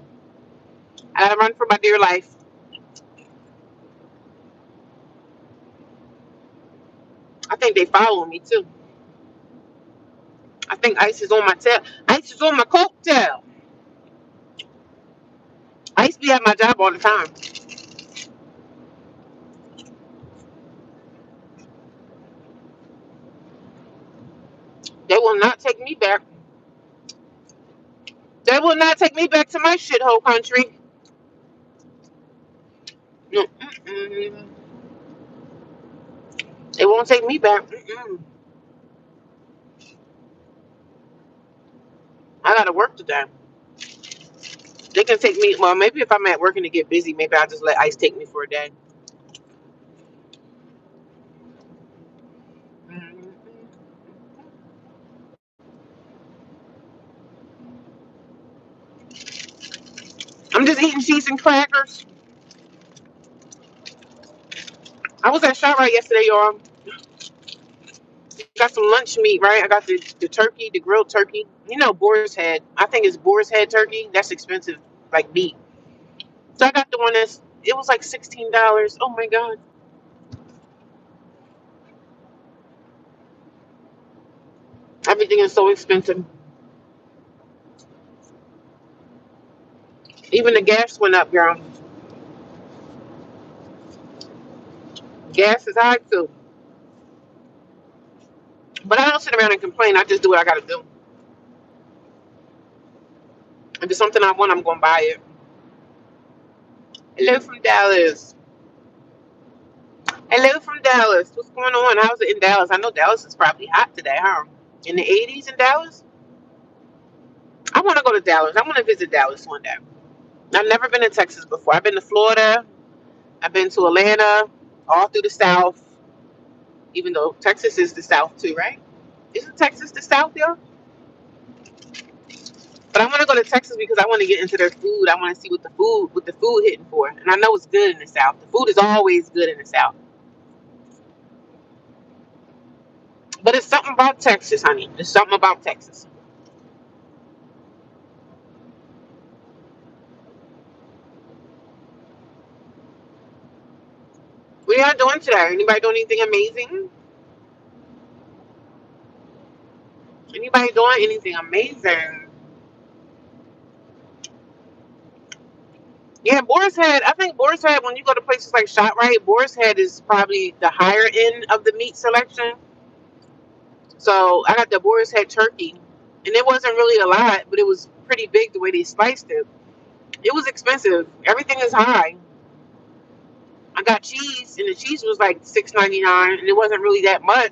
I gotta run for my dear life. I think they following me too. I think Ice is on my tail. Ice is on my coattail. Ice be at my job all the time. They will not take me back. They will not take me back to my shithole country. Mm-mm-mm. They won't take me back. Mm-mm. I gotta work today. They can take me. Well, maybe if I'm at work and to get busy, maybe I'll just let Ice take me for a day. Mm-mm. I'm just eating cheese and crackers. I was at ShopRite yesterday, y'all. Got some lunch meat, right? I got the turkey, the grilled turkey. You know, boar's head. I think it's boar's head turkey. That's expensive, like meat. So I got the one that's. It was like $16. Oh my god, everything is so expensive. Even the gas went up, girl. Gas is high too. But I don't sit around and complain. I just do what I gotta do. If it's something I want, I'm gonna buy it. Hello from Dallas. Hello from Dallas. What's going on? How's it in Dallas? I know Dallas is probably hot today, huh? In the 80s in Dallas? I want to go to Dallas. I want to visit Dallas one day. I've never been to Texas before. I've been to Florida. I've been to Atlanta, all through the South, even though Texas is the South too, right? Isn't Texas the South, yo? But I want to go to Texas because I want to get into their food. I want to see what the food hitting for. And I know it's good in the South. The food is always good in the South. But it's something about Texas, honey. There's something about Texas. What are y'all doing today? Anybody doing anything amazing? Anybody doing anything amazing? Yeah, Boar's Head. I think Boar's Head, when you go to places like ShopRite, Boar's Head is probably the higher end of the meat selection. So I got the Boar's Head turkey, and it wasn't really a lot, but it was pretty big the way they sliced it. It was expensive. Everything is high. I got cheese, and the cheese was like $6.99, and it wasn't really that much.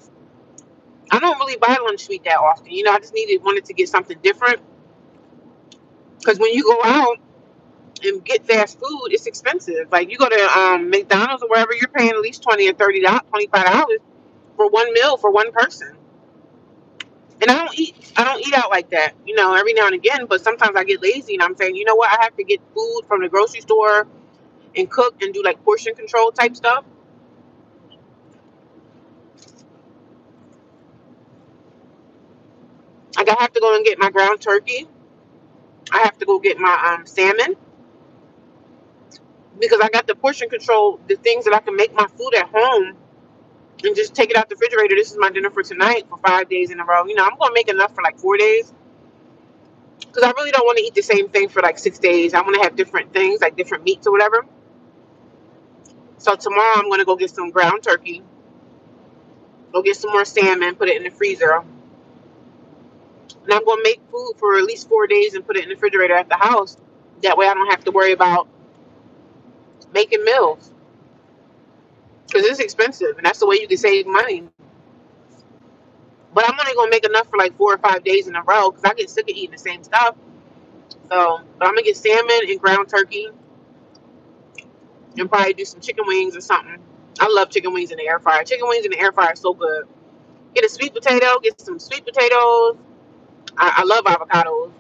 I don't really buy lunch meat that often. You know, I just wanted to get something different. Because when you go out and get fast food, it's expensive. Like you go to McDonald's or wherever, you're paying at least $20 or $25 for one meal for one person. And I don't eat out like that, you know, every now and again, but sometimes I get lazy and I'm saying, you know what, I have to get food from the grocery store and cook and do like portion control type stuff. Like I have to go and get my ground turkey. I have to go get my salmon because I got the portion control, the things that I can make my food at home and just take it out the refrigerator. This is my dinner for tonight for 5 days in a row. You know, I'm gonna make enough for like 4 days because I really don't want to eat the same thing for like 6 days. I want to have different things, like different meats or whatever. So tomorrow I'm gonna go get some ground turkey, go get some more salmon, put it in the freezer, and I'm gonna make food for at least 4 days and put it in the refrigerator at the house. That way I don't have to worry about making meals because it's expensive, and that's the way you can save money. But I'm only gonna make enough for like 4 or 5 days in a row because I get sick of eating the same stuff. So, but I'm gonna get salmon and ground turkey and probably do some chicken wings or something. I love chicken wings in the air fryer. Chicken wings in the air fryer is so good. Get a sweet potato, get some sweet potatoes. I love avocados.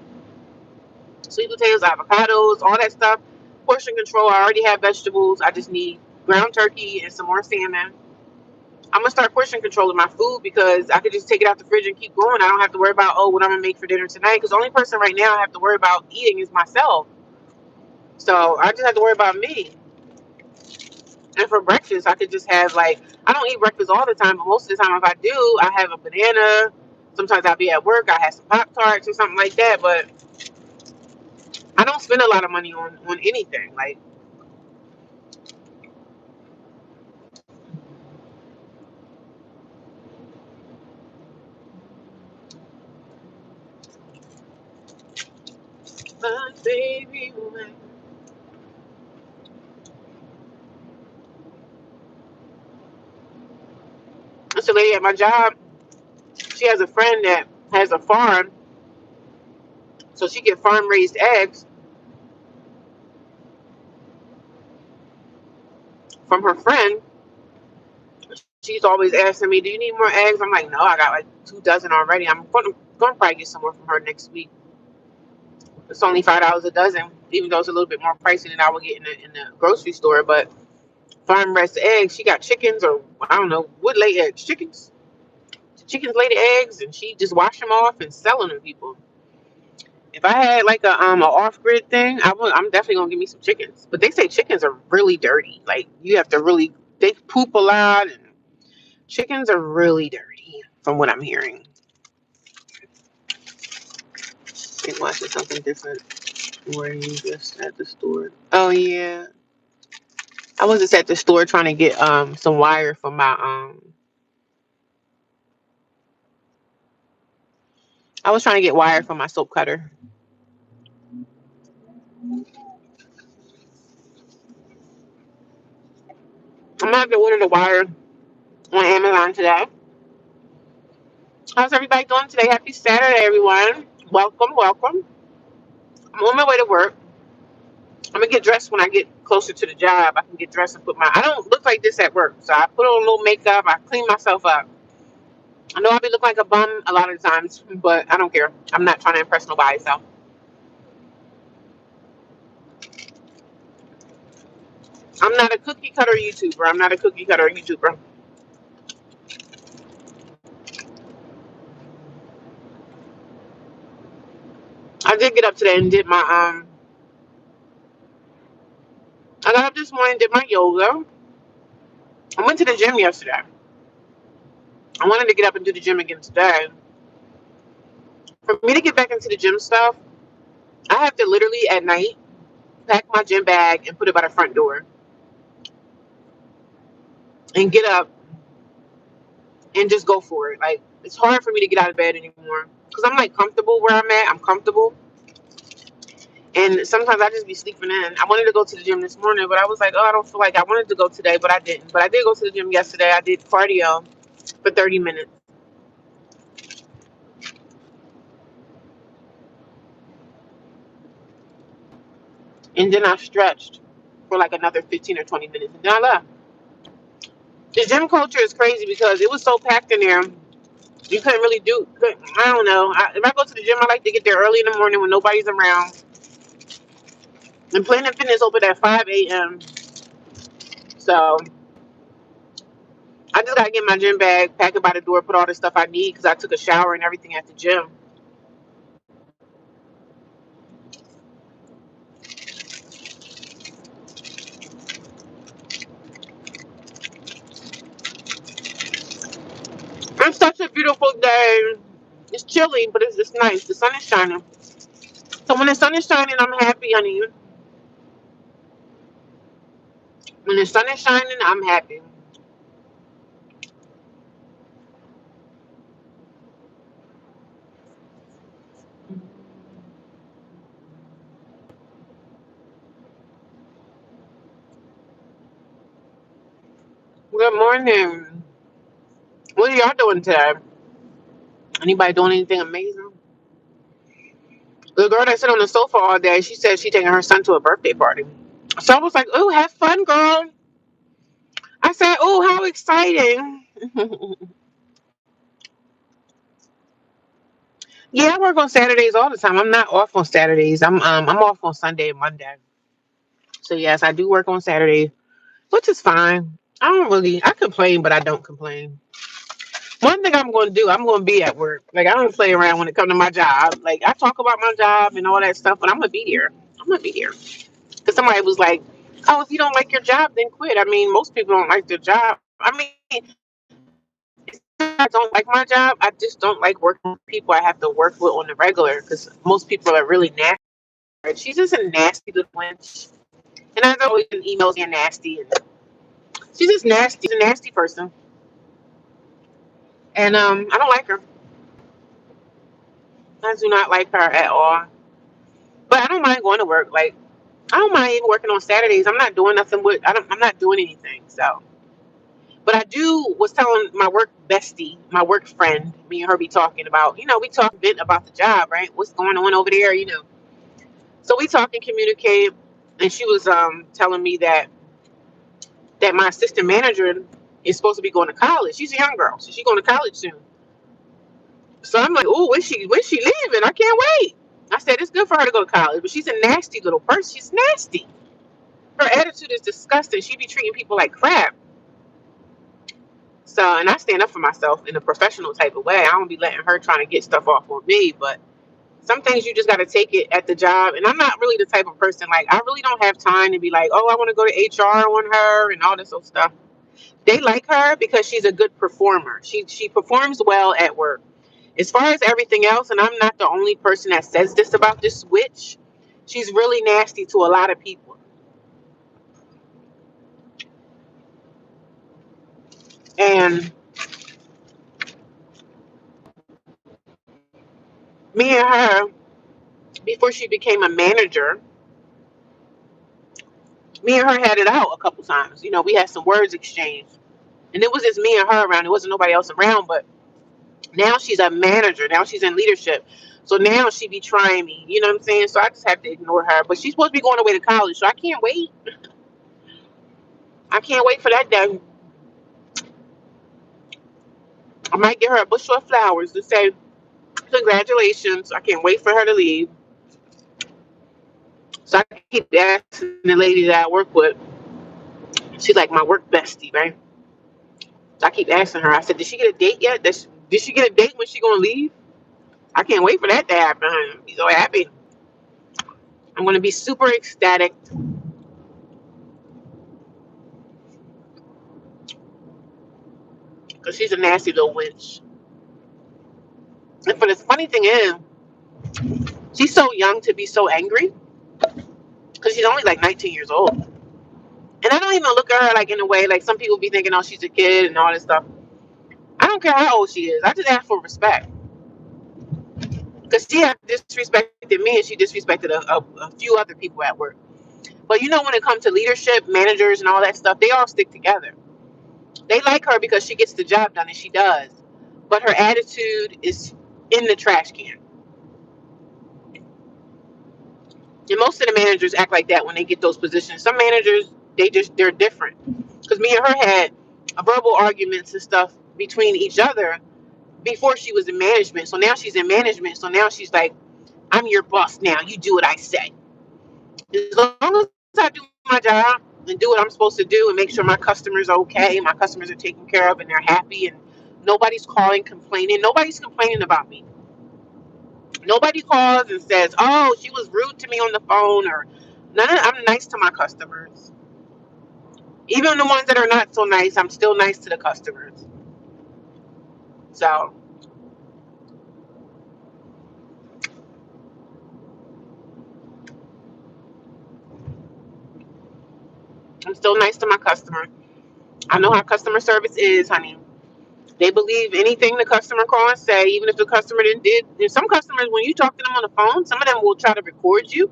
Sweet potatoes, avocados, all that stuff. Portion control. I already have vegetables. I just need ground turkey and some more salmon. I'm gonna start portion controlling my food because I could just take it out the fridge and keep going. I don't have to worry about what I'm gonna make for dinner tonight. Because the only person right now I have to worry about eating is myself. So I just have to worry about me. And for breakfast, I could just have like I don't eat breakfast all the time, but most of the time if I do, I have a banana. Sometimes I'll be at work. I have some Pop Tarts or something like that. But I don't spend a lot of money on anything. Like my baby. It's a lady at my job. She has a friend that has a farm, so she get farm raised eggs from her friend. She's always asking me, "Do you need more eggs?" I'm like, "No, I got like 2 dozen already." I'm going to probably get some more from her next week. It's only $5 a dozen, even though it's a little bit more pricey than I would get in the grocery store. But farm raised eggs, she got chickens, or I don't know what lay eggs. Chickens. Chickens lay the eggs, and she just wash them off and selling them to people. If I had like a off grid thing, I'm definitely gonna give me some chickens. But they say chickens are really dirty. Like you have to really they poop a lot, and chickens are really dirty, from what I'm hearing. They watching something different. Were you just at the store? Oh yeah, I was just at the store trying to get some wire for my I was trying to get wire for my soap cutter. I'm gonna have to order the wire on Amazon today. How's everybody doing today? Happy Saturday, everyone. Welcome, welcome. I'm on my way to work. I'm gonna get dressed when I get closer to the job. I can get dressed and put my. I don't look like this at work, so I put on a little makeup. I clean myself up. I know I be looking like a bum a lot of times, but I don't care. I'm not trying to impress nobody. So I'm not a cookie cutter YouTuber. I'm not a cookie cutter YouTuber. I did get up today and did my I got up this morning, did my yoga. I went to the gym yesterday. I wanted to get up and do the gym again today. For me to get back into the gym stuff, I have to literally at night pack my gym bag and put it by the front door and get up and just go for it. Like it's hard for me to get out of bed anymore because I'm like comfortable where I'm at. I'm comfortable, and sometimes I just be sleeping in. I wanted to go to the gym this morning, but I was like, oh, I don't feel like I wanted to go today, but I didn't. But I did go to the gym yesterday. I did cardio for 30 minutes, and then I stretched for like another 15 or 20 minutes, and then I left. The gym culture is crazy because it was so packed in there. You couldn't really do. I don't know. If I go to the gym, I like to get there early in the morning when nobody's around. And Planet Fitness open at 5 a.m. So I just gotta get my gym bag, pack it by the door, put all the stuff I need because I took a shower and everything at the gym. It's such a beautiful day. It's chilly, but it's just nice. The sun is shining. So when the sun is shining, I'm happy, honey. When the sun is shining, I'm happy. Good morning. What are y'all doing today? Anybody doing anything amazing? The girl that sat on the sofa all day, she said she taking her son to a birthday party. So I was like, "Oh, have fun, girl." I said, "Oh, how exciting!" Yeah, I work on Saturdays all the time. I'm not off on Saturdays. I'm off on Sunday and Monday. So yes, I do work on Saturdays, which is fine. I complain, but I don't complain. One thing I'm going to do, I'm going to be at work. Like I don't play around when it comes to my job. Like I talk about my job and all that stuff, but I'm gonna be here. I'm gonna be here. Because somebody was like, "Oh, if you don't like your job, then quit." I mean, most people don't like their job. I mean, I don't like my job. I just don't like working with people I have to work with on the regular. Because most people are really nasty. She's just a nasty little wench, and I've always been emails being nasty. And she's just nasty. She's a nasty person, and I don't like her. I do not like her at all. But I don't mind going to work. Like I don't mind even working on Saturdays. I'm not doing nothing with. I'm not doing anything. So, but I do was telling my work bestie, my work friend. Me and her be talking about. We talk a bit about the job, right? What's going on over there? So we talk and communicate. And she was telling me that my assistant manager is supposed to be going to college. She's a young girl, so she's going to college soon. So I'm like, oh, when she leaving? I can't wait. I said it's good for her to go to college, but she's a nasty little person. She's nasty. Her attitude is disgusting. She be treating people like crap. So, and I stand up for myself in a professional type of way. I don't be letting her trying to get stuff off on me. But some things you just got to take it at the job. And I'm not really the type of person, like, I really don't have time to be like, oh, I want to go to HR on her and all this old stuff. They like her because she's a good performer. She performs well at work. As far as everything else, and I'm not the only person that says this about this witch, she's really nasty to a lot of people. And me and her, before she became a manager, me and her had it out a couple times. We had some words exchanged. And it was just me and her around. There wasn't nobody else around. But now she's a manager. Now she's in leadership. So now she be trying me. You know what I'm saying? So I just have to ignore her. But she's supposed to be going away to college. So I can't wait. I can't wait for that day. I might get her a bushel of flowers to say congratulations. I can't wait for her to leave. So I keep asking the lady that I work with. She's like my work bestie, right? So I keep asking her. I said, did she get a date yet? Did she get a date when she gonna leave? I can't wait for that to happen. I'm be so happy. I'm gonna be super ecstatic because she's a nasty little witch. And for the funny thing is, she's so young to be so angry because she's only like 19 years old. And I don't even look at her like in a way like some people be thinking, oh, she's a kid and all this stuff. I don't care how old she is. I just ask for respect because she had disrespected me and she disrespected a few other people at work. But when it comes to leadership, managers, and all that stuff, they all stick together. They like her because she gets the job done, and she does. But her attitude is in the trash can. And most of the managers act like that when they get those positions. Some managers, they're different. Because me and her had verbal arguments and stuff between each other before she was in management. So now she's in management. So now she's like, I'm your boss now. You do what I say. As long as I do my job and do what I'm supposed to do and make sure my customers are okay, my customers are taken care of and they're happy and nobody's calling complaining. Nobody's complaining about me. Nobody calls and says, "Oh, she was rude to me on the phone," or none. I'm nice to my customers. Even the ones that are not so nice, I'm still nice to the customers. So I'm still nice to my customer. I know how customer service is, honey. They believe anything the customer call and say, even if the customer didn't did. There's some customers when you talk to them on the phone, some of them will try to record you.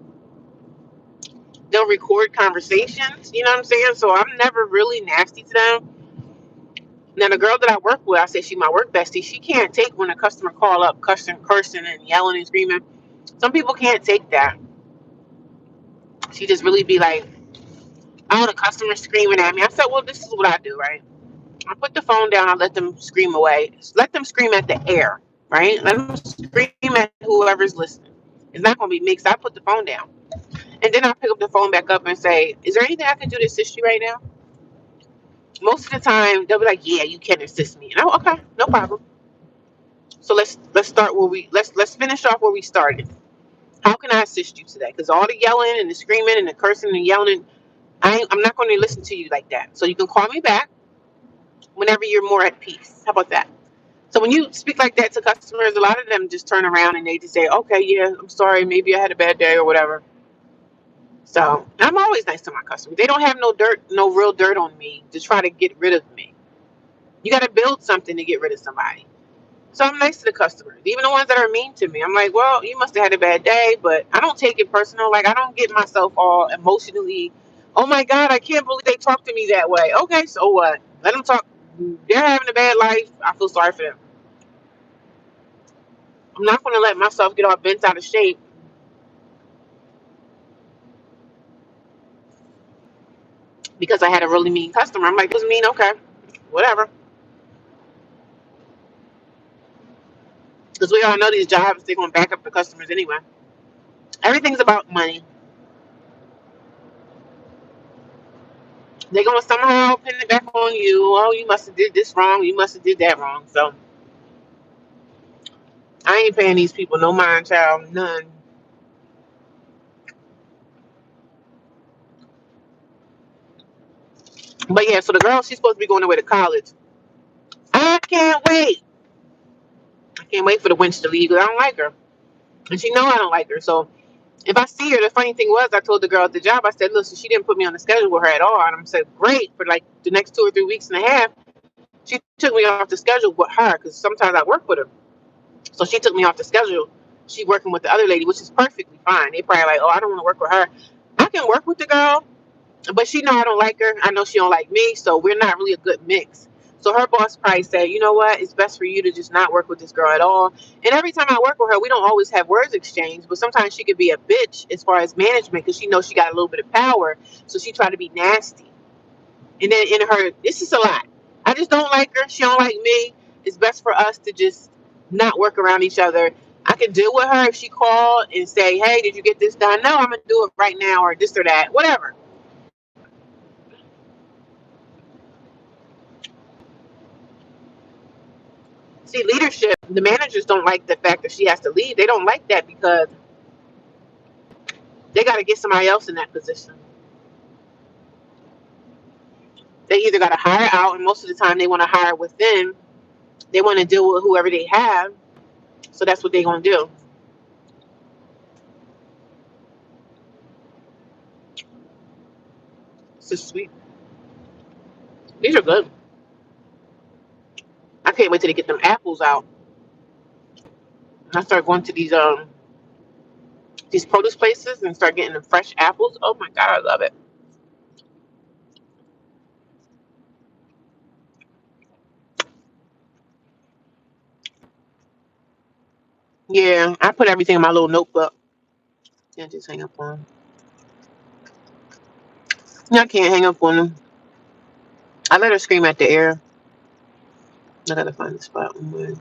They'll record conversations. You know what I'm saying? So I'm never really nasty to them. Now the girl that I work with, I say she my work bestie. She can't take when a customer call up, cursing and yelling and screaming. Some people can't take that. She just really be like, oh, the customer screaming at me. I said, well, this is what I do, right? I put the phone down. I let them scream away. Let them scream at the air, right? Let them scream at whoever's listening. It's not going to be mixed. I put the phone down. And then I pick up the phone back up and say, is there anything I can do to assist you right now? Most of the time, they'll be like, yeah, you can assist me. And I'm okay, no problem. So let's start where let's finish off where we started. How can I assist you today? Because all the yelling and the screaming and the cursing and yelling, I'm not going to listen to you like that. So you can call me back whenever you're more at peace. How about that? So when you speak like that to customers, a lot of them just turn around and they just say, okay, yeah, I'm sorry, maybe I had a bad day or whatever. So I'm always nice to my customers. They don't have no real dirt on me to try to get rid of me. You got to build something to get rid of somebody. So I'm nice to the customers, even the ones that are mean to me. I'm like, well, you must have had a bad day, but I don't take it personal. Like, I don't get myself all emotionally, oh my God, I can't believe they talk to me that way. Okay, so what? Let them talk. They're having a bad life. I feel sorry for them. I'm not going to let myself get all bent out of shape because I had a really mean customer. I'm like, it was mean, okay, whatever. Because we all know these jobs, they're going to back up the customers anyway. Everything's about money. They're going to somehow pin it back on you. Oh, you must have did this wrong. You must have did that wrong. So I ain't paying these people no mind, child, none. But yeah, so the girl, she's supposed to be going away to college. I can't wait. I can't wait for the winch to leave because I don't like her. And she know I don't like her. So if I see her, the funny thing was I told the girl at the job, I said, listen, she didn't put me on the schedule with her at all. And I said, great, for like the next 2 or 3 weeks and a half. She took me off the schedule with her because sometimes I work with her. So she took me off the schedule. She working with the other lady, which is perfectly fine. They probably like, oh, I don't want to work with her. I can work with the girl, but she know I don't like her. I know she don't like me, so we're not really a good mix. So her boss probably said, you know what, it's best for you to just not work with this girl at all. And every time I work with her, we don't always have words exchanged, but sometimes she could be a bitch as far as management because she knows she got a little bit of power, so she try to be nasty. And then in her, this is a lot. I just don't like her. She don't like me. It's best for us to just not work around each other. I can deal with her if she called and say, hey, did you get this done? No, I'm going to do it right now or this or that, whatever. See, leadership, the managers don't like the fact that she has to leave. They don't like that because they got to get somebody else in that position. They either got to hire out, and most of the time they want to hire within. They want to deal with whoever they have. So that's what they're going to do. It's just sweet. These are good. I can't wait till they get them apples out. And I start going to these produce places and start getting them fresh apples. Oh my God, I love it. Yeah, I put everything in my little notebook. Can't just hang up on them. I can't hang up on them. I let her scream at the air. I gotta find the spot where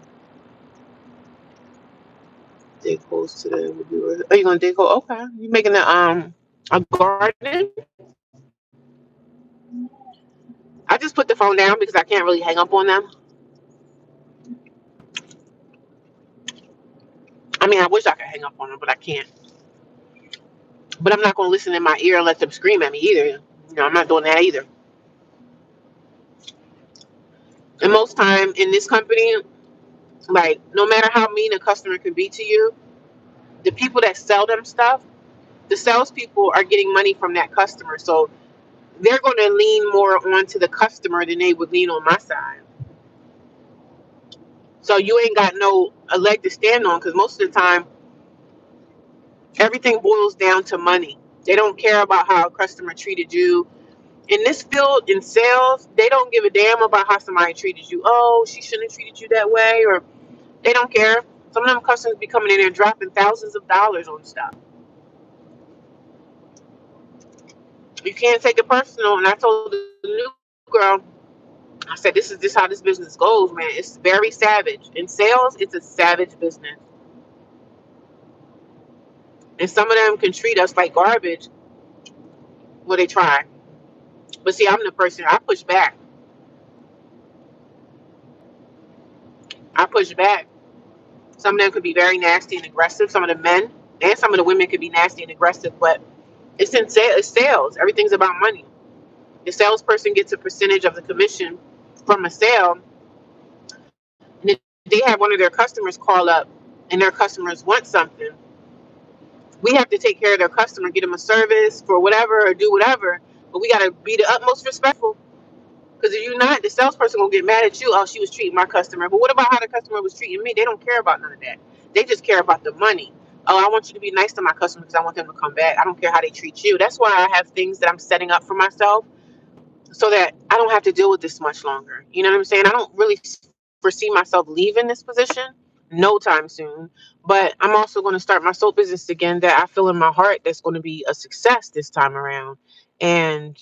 dig holes today. Are you gonna dig hole? Okay, you making a garden? I just put the phone down because I can't really hang up on them. I mean, I wish I could hang up on them, but I can't. But I'm not gonna listen in my ear and let them scream at me either. I'm not doing that either. And most time in this company, like no matter how mean a customer can be to you, the people that sell them stuff, the salespeople are getting money from that customer, so they're going to lean more onto the customer than they would lean on my side. So you ain't got no a leg to stand on because most of the time everything boils down to money. They don't care about how a customer treated you. In this field, in sales, they don't give a damn about how somebody treated you. Oh, she shouldn't have treated you that way, or they don't care. Some of them customers be coming in there dropping thousands of dollars on stuff. You can't take it personal. And I told the new girl, I said, this is just how this business goes, man. It's very savage. In sales, it's a savage business. And some of them can treat us like garbage. Well, they try. But see, I'm the person, I push back. I push back. Some of them could be very nasty and aggressive. Some of the men and some of the women could be nasty and aggressive. But it's sales. Everything's about money. The salesperson gets a percentage of the commission from a sale. And if they have one of their customers call up and their customers want something, we have to take care of their customer, get them a service for whatever or do whatever. But we got to be the utmost respectful. Because if you're not, the salesperson will get mad at you. Oh, she was treating my customer. But what about how the customer was treating me? They don't care about none of that. They just care about the money. Oh, I want you to be nice to my customer because I want them to come back. I don't care how they treat you. That's why I have things that I'm setting up for myself so that I don't have to deal with this much longer. You know what I'm saying? I don't really foresee myself leaving this position no time soon. But I'm also going to start my soap business again that I feel in my heart that's going to be a success this time around. And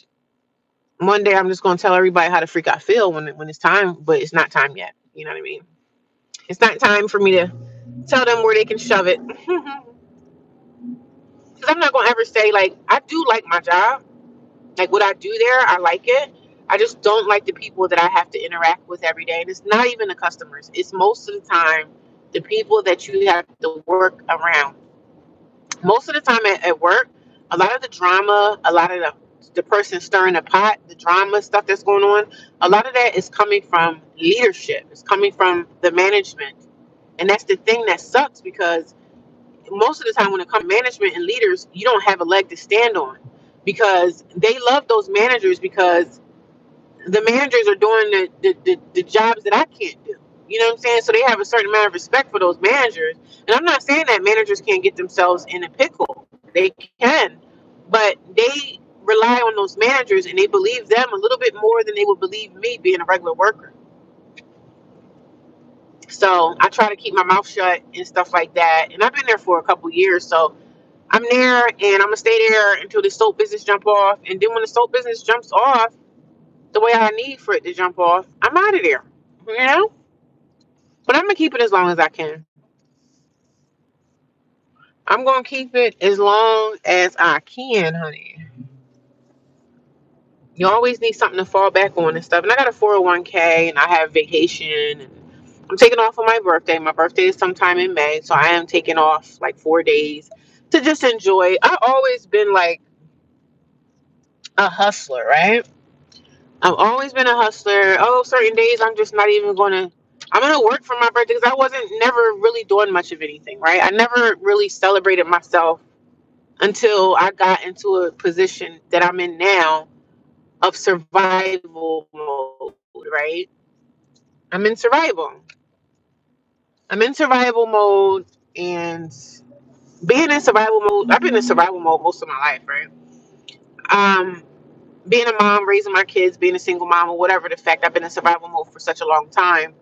one day I'm just going to tell everybody how the freak I feel when it's time, but it's not time yet. You know what I mean? It's not time for me to tell them where they can shove it. Because I'm not going to ever say, like, I do like my job. Like, what I do there, I like it. I just don't like the people that I have to interact with every day. And it's not even the customers. It's most of the time the people that you have to work around. Most of the time at work, a lot of the drama, a lot of the person stirring the pot, the drama stuff that's going on, a lot of that is coming from leadership. It's coming from the management. And that's the thing that sucks because most of the time when it comes to management and leaders, you don't have a leg to stand on because they love those managers because the managers are doing the jobs that I can't do. You know what I'm saying? So they have a certain amount of respect for those managers. And I'm not saying that managers can't get themselves in a pickle. They can. But they rely on those managers and they believe them a little bit more than they would believe me being a regular worker. So I try to keep my mouth shut and stuff like that. And I've been there for a couple years. So I'm there and I'm going to stay there until the soap business jump off. And then when the soap business jumps off, the way I need for it to jump off, I'm out of there. You know? But I'm gonna keep it as long as I can. I'm gonna keep it as long as I can, honey. You always need something to fall back on and stuff. And I got a 401k and I have vacation and I'm taking off on my birthday. My birthday is sometime in May, so I am taking off like 4 days to just enjoy. I've always been like a hustler, right? I've always been a hustler. Oh, certain days I'm just not even gonna. I'm gonna work for my birthday because I wasn't never really doing much of anything, right? I never really celebrated myself until I got into a position that I'm in now of survival mode, right? I'm in survival. I'm in survival mode, and being in survival mode, I've been in survival mode most of my life, right? Um, Being a mom, raising my kids, being a single mom, or whatever the fact, I've been in survival mode for such a long time.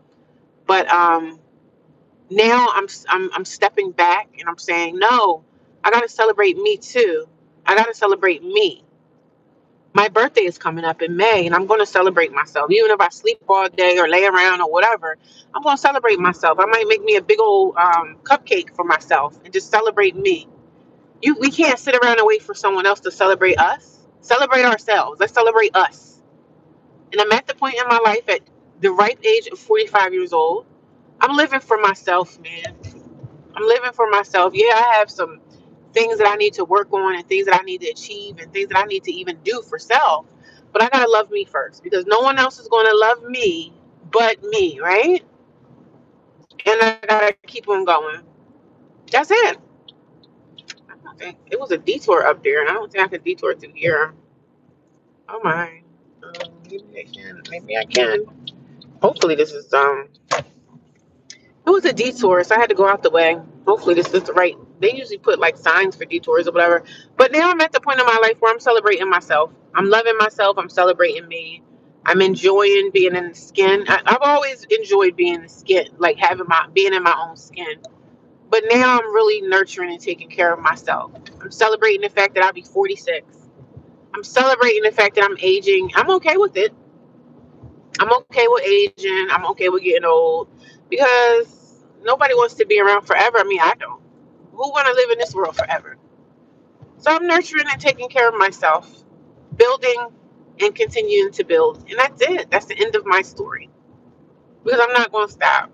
But now I'm stepping back and I'm saying, no, I gotta celebrate me too. I gotta celebrate me. My birthday is coming up in May and I'm gonna celebrate myself. Even if I sleep all day or lay around or whatever, I'm gonna celebrate myself. I might make me a big old cupcake for myself and just celebrate me. We can't sit around and wait for someone else to celebrate us. Celebrate ourselves. Let's celebrate us. And I'm at the point in my life at the ripe age of 45 years old. I'm living for myself, man. I'm living for myself. Yeah, I have some things that I need to work on and things that I need to achieve and things that I need to even do for self. But I gotta love me first because no one else is gonna love me but me, right? And I gotta keep on going. That's it. I don't think it was a detour up there, and I don't think I could detour through here. Oh my. Maybe I can. Maybe I can. Hopefully this is. It was a detour, so I had to go out the way. Hopefully this is the right They usually put like signs for detours or whatever. But now I'm at the point in my life where I'm celebrating myself. I'm loving myself. I'm celebrating me. I'm enjoying being in the skin. I've always enjoyed being in the skin, like having my being in my own skin. But now I'm really nurturing and taking care of myself. I'm celebrating the fact that I'll be 46. I'm celebrating the fact that I'm aging. I'm okay with it. I'm okay with aging. I'm okay with getting old because nobody wants to be around forever. I mean, I don't. Who want to live in this world forever? So I'm nurturing and taking care of myself, building and continuing to build. And that's it. That's the end of my story because I'm not going to stop.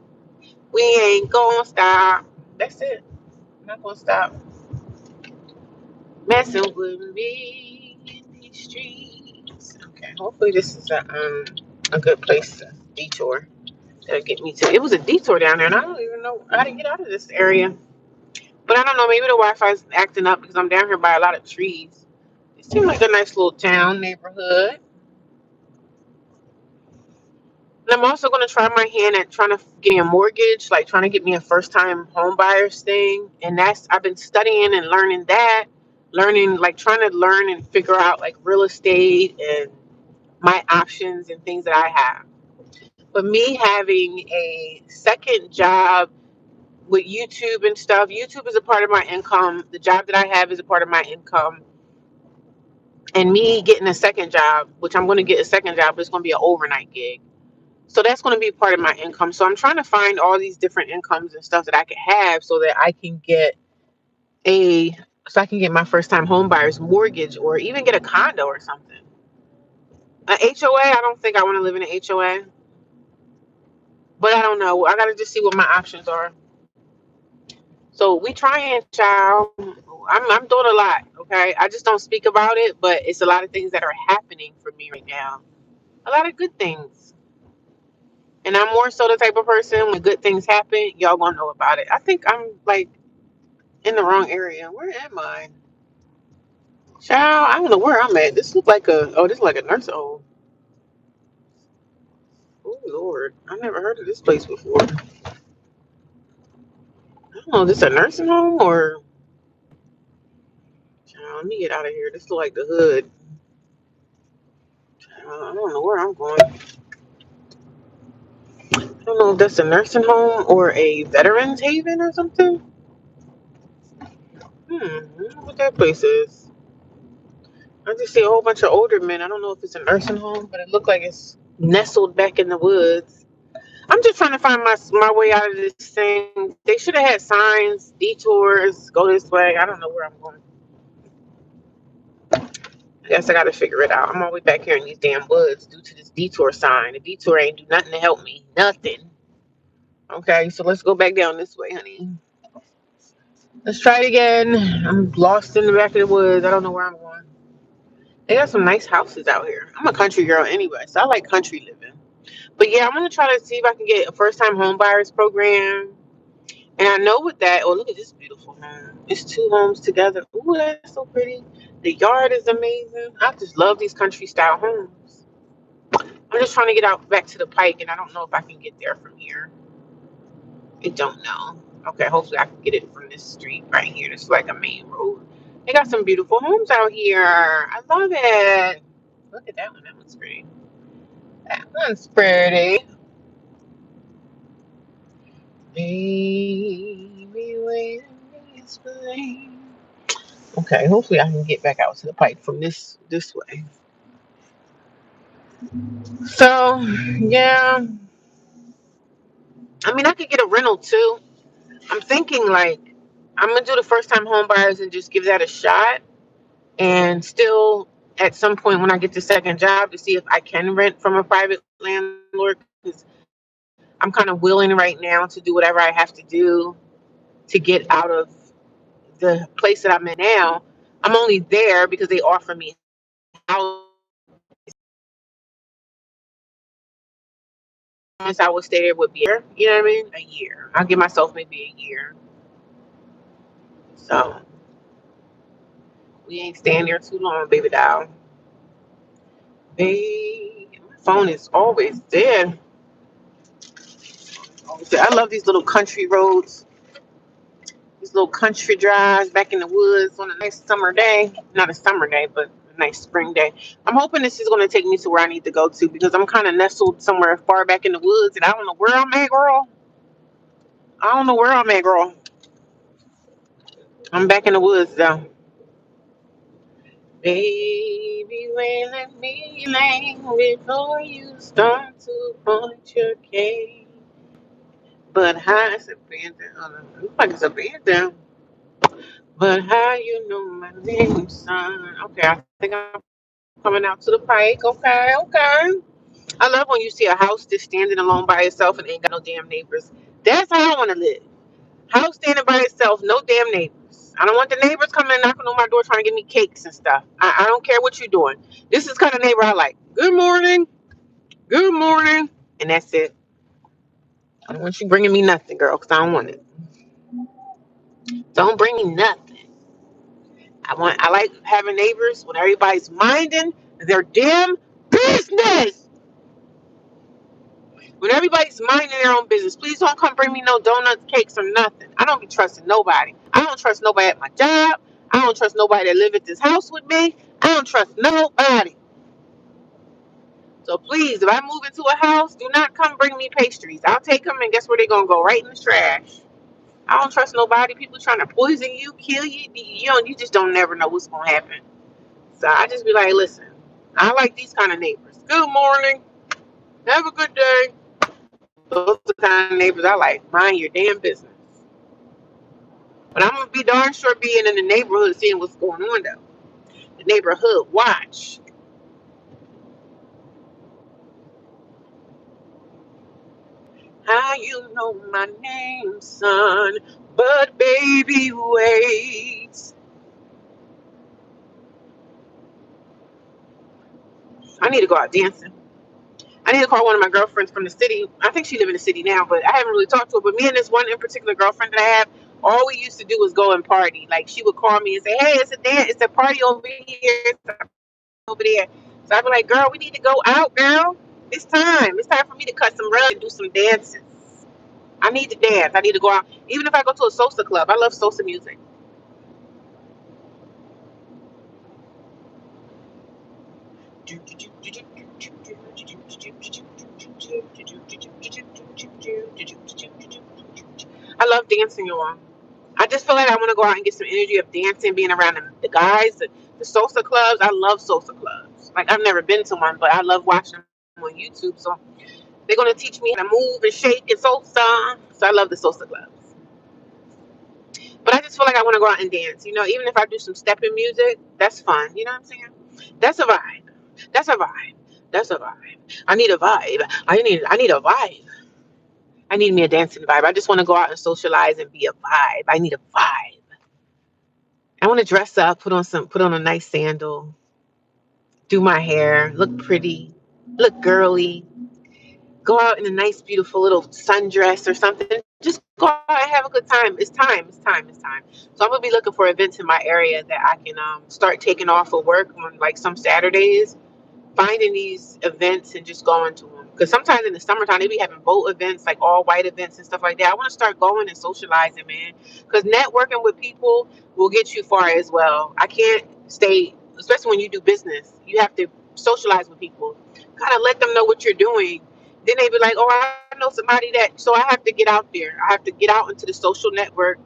We ain't going to stop. That's it. I'm not going to stop messing with me in these streets. Okay, hopefully this is a good place to detour. That'll get me to. It was a detour down there, and I don't even know how to get out of this area. But I don't know. Maybe the Wi-Fi is acting up because I'm down here by a lot of trees. It seems like a nice little town neighborhood. And I'm also going to try my hand at trying to get me a mortgage, like trying to get me a first-time home buyers thing. And that's I've been studying and learning that, learning like trying to learn and figure out like real estate and my options and things that I have. But me having a second job with YouTube and stuff, YouTube is a part of my income. The job that I have is a part of my income. And me getting a second job, which I'm going to get a second job, but it's going to be an overnight gig. So that's going to be part of my income. So I'm trying to find all these different incomes and stuff that I can have so that I can get a, so I can get my first time home buyer's mortgage or even get a condo or something. An HOA, I don't think I want to live in an HOA, but I don't know. I got to just see what my options are. So we trying, child. I'm doing a lot, okay? I just don't speak about it, but it's a lot of things that are happening for me right now. A lot of good things. And I'm more so the type of person when good things happen, y'all gonna know about it. I think I'm like in the wrong area. Where am I? Child, I don't know where I'm at. This looks like this is like a nursing home. Oh Lord. I never heard of this place before. I don't know, is this a nursing home or child, let me get out of here. This look like the hood. Child, I don't know where I'm going. I don't know if that's a nursing home or a veterans haven or something. I don't know what that place is. I just see a whole bunch of older men. I don't know if it's a nursing home, but it looked like it's nestled back in the woods. I'm just trying to find my way out of this thing. They should have had signs, detours, go this way. I don't know where I'm going. I guess I got to figure it out. I'm all the way back here in these damn woods due to this detour sign. The detour ain't do nothing to help me. Nothing. Okay, so let's go back down this way, honey. Let's try it again. I'm lost in the back of the woods. I don't know where I'm going. They got some nice houses out here. I'm a country girl anyway, so I like country living. But yeah, I'm gonna try to see if I can get a first time home buyers program. And I know with that, oh look at this beautiful home. It's two homes together. Ooh, that's so pretty. The yard is amazing. I just love these country style homes. I'm just trying to get out back to the pike and I don't know if I can get there from here. I don't know. Okay, hopefully I can get it from this street right here. This is like a main road. They got some beautiful homes out here. I love it. Look at that one. That one's pretty. That one's pretty. Baby, when it's plain. Okay, hopefully I can get back out to the pike from this way. So, yeah. I mean, I could get a rental too. I'm thinking like I'm gonna do the first time home buyers and just give that a shot. And still, at some point when I get the second job, to see if I can rent from a private landlord. Because I'm kind of willing right now to do whatever I have to do to get out of the place that I'm in now. I'm only there because they offer me house. I would stay there would be, you know what I mean? A year. I'll give myself maybe a year. So we ain't staying there too long, baby doll. Hey, my phone is always dead. I love these little country roads. these little country drives back in the woods on a nice summer day. Not a summer day, but a nice spring day. I'm hoping this is going to take me to where I need to go to because I'm kind of nestled somewhere far back in the woods and I don't know where I'm at, girl. I don't know where I'm at, girl. I'm back in the woods though. Baby, wait, let me land before you start to punch your cake. But how it's a band down. Looks like it's a band down. But how you know my name, son? Okay, I think I'm coming out to the pike. Okay, okay. I love when you see a house just standing alone by itself and ain't got no damn neighbors. That's how I want to live. House standing by itself, no damn neighbors. I don't want the neighbors coming and knocking on my door trying to give me cakes and stuff. I don't care what you're doing. This is the kind of neighbor I like. Good morning. Good morning. And that's it. I don't want you bringing me nothing, girl, because I don't want it. Don't bring me nothing. I like having neighbors when everybody's minding their damn business. When everybody's minding their own business, please don't come bring me no donuts, cakes, or nothing. I don't be trusting nobody. I don't trust nobody at my job. I don't trust nobody that live at this house with me. I don't trust nobody. So please, if I move into a house, do not come bring me pastries. I'll take them and guess where they're going to go? Right in the trash. I don't trust nobody. People trying to poison you, kill you. You just don't never know what's going to happen. So I just be like, listen, I like these kind of neighbors. Good morning. Have a good day. Those are the kind of neighbors I like. Mind your damn business. But I'm going to be darn sure being in the neighborhood seeing what's going on, though. The neighborhood watch. How you know my name, son? But baby, wait. I need to go out dancing. I need to call one of my girlfriends from the city. I think she lives in the city now, but I haven't really talked to her. But me and this one in particular girlfriend that I have, all we used to do was go and party. Like she would call me and say, "Hey, it's a dance, it's a party over here, it's a party over there." So I'd be like, "Girl, we need to go out, girl. It's time. It's time for me to cut some rug and do some dances. I need to dance. I need to go out. Even if I go to a salsa club, I love salsa music." I love dancing, y'all. I just feel like I want to go out and get some energy of dancing, being around the guys, the salsa clubs. I love salsa clubs. Like I've never been to one, but I love watching them on YouTube. So they're gonna teach me how to move and shake and salsa. So I love the salsa clubs. But I just feel like I want to go out and dance. Even if I do some stepping music, that's fun. You know what I'm saying? That's a vibe. That's a vibe. That's a vibe. I need a vibe. I need a vibe. I need me a dancing vibe. I just want to go out and socialize and be a vibe. I need a vibe. I want to dress up, put on a nice sandal, do my hair, look pretty, look girly, go out in a nice, beautiful little sundress or something. Just go out and have a good time. It's time. It's time. It's time. So I'm gonna be looking for events in my area that I can start taking off of work on like some Saturdays, finding these events and just going to them. Because sometimes in the summertime, they be having boat events, like all white events and stuff like that. I want to start going and socializing, man. Because networking with people will get you far as well. I can't stay, especially when you do business, you have to socialize with people, kind of let them know what you're doing. Then they be like, oh, I know somebody that, so I have to get out there. I have to get out into the social network.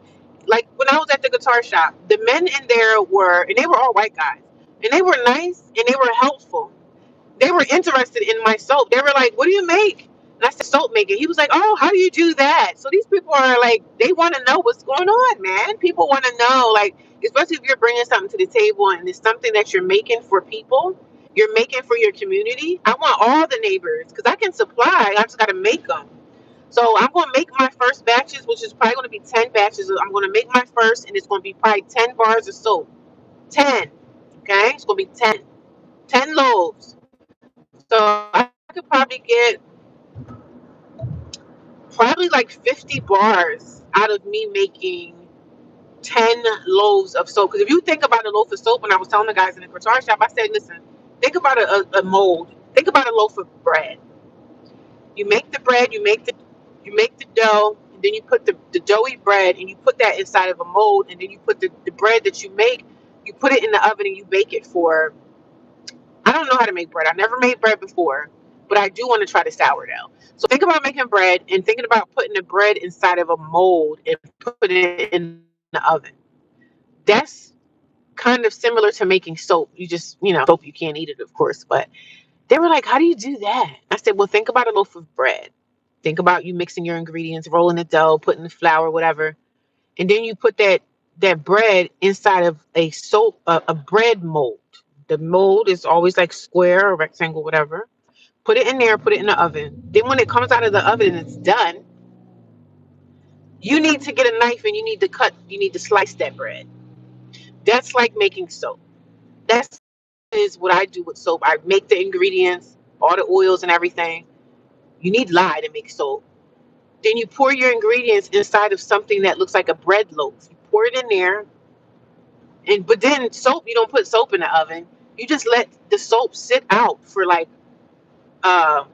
Like when I was at the guitar shop, the men in there and they were all white guys, and they were nice and they were helpful. They were interested in my soap. They were like, "What do you make?" And I said, "Soap making." He was like, "Oh, how do you do that?" So these people are like, they want to know what's going on, man. People want to know, like, especially if you're bringing something to the table and it's something that you're making for people, you're making for your community. I want all the neighbors because I can supply. I just got to make them. So I'm going to make my first batches, which is probably going to be 10 batches. I'm going to make my first, and it's going to be probably 10 bars of soap. 10. Okay? It's going to be 10. 10 loaves. So I could probably get probably like 50 bars out of me making 10 loaves of soap. Because if you think about a loaf of soap, when I was telling the guys in the guitar shop, I said, listen, think about a mold. Think about a loaf of bread. You make the bread, you make the dough, and then you put the doughy bread and you put that inside of a mold, and then you put the bread that you make, you put it in the oven and you bake it for, I don't know how to make bread. I've never made bread before, but I do want to try the sourdough. So think about making bread and thinking about putting the bread inside of a mold and put it in the oven. That's kind of similar to making soap. You just, soap, you can't eat it, of course, but they were like, how do you do that? I said, well, think about a loaf of bread. Think about you mixing your ingredients, rolling the dough, putting the flour, whatever. And then you put that bread inside of a soap, a bread mold. The mold is always like square or rectangle, whatever. Put it in there, put it in the oven. Then when it comes out of the oven and it's done, you need to get a knife and you need to slice that bread. That's like making soap. That's is what I do with soap. I make the ingredients, all the oils and everything. You need lye to make soap. Then you pour your ingredients inside of something that looks like a bread loaf. You pour it in there, and but then soap, you don't put soap in the oven. You just let the soap sit out for like uh,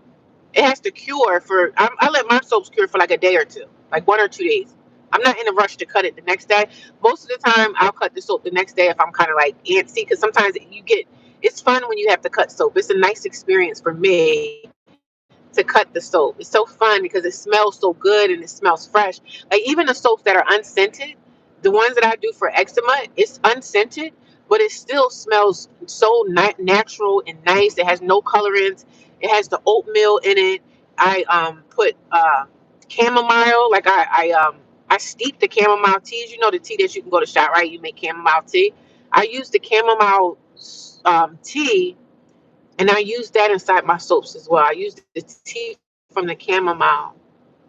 it has to cure for. I let my soaps cure for like a day or two, like 1 or 2 days. I'm not in a rush to cut it the next day. Most of the time, I'll cut the soap the next day if I'm kind of like antsy, because sometimes you get. It's fun when you have to cut soap. It's a nice experience for me to cut the soap. It's so fun because it smells so good and it smells fresh. Like even the soaps that are unscented, the ones that I do for eczema, it's unscented, but it still smells so natural and nice. It has no colorants. It has the oatmeal in it. I put chamomile. Like I steep the chamomile teas. You know the tea that you can go to shop, right? You make chamomile tea. I use the chamomile tea, and I use that inside my soaps as well. I use the tea from the chamomile,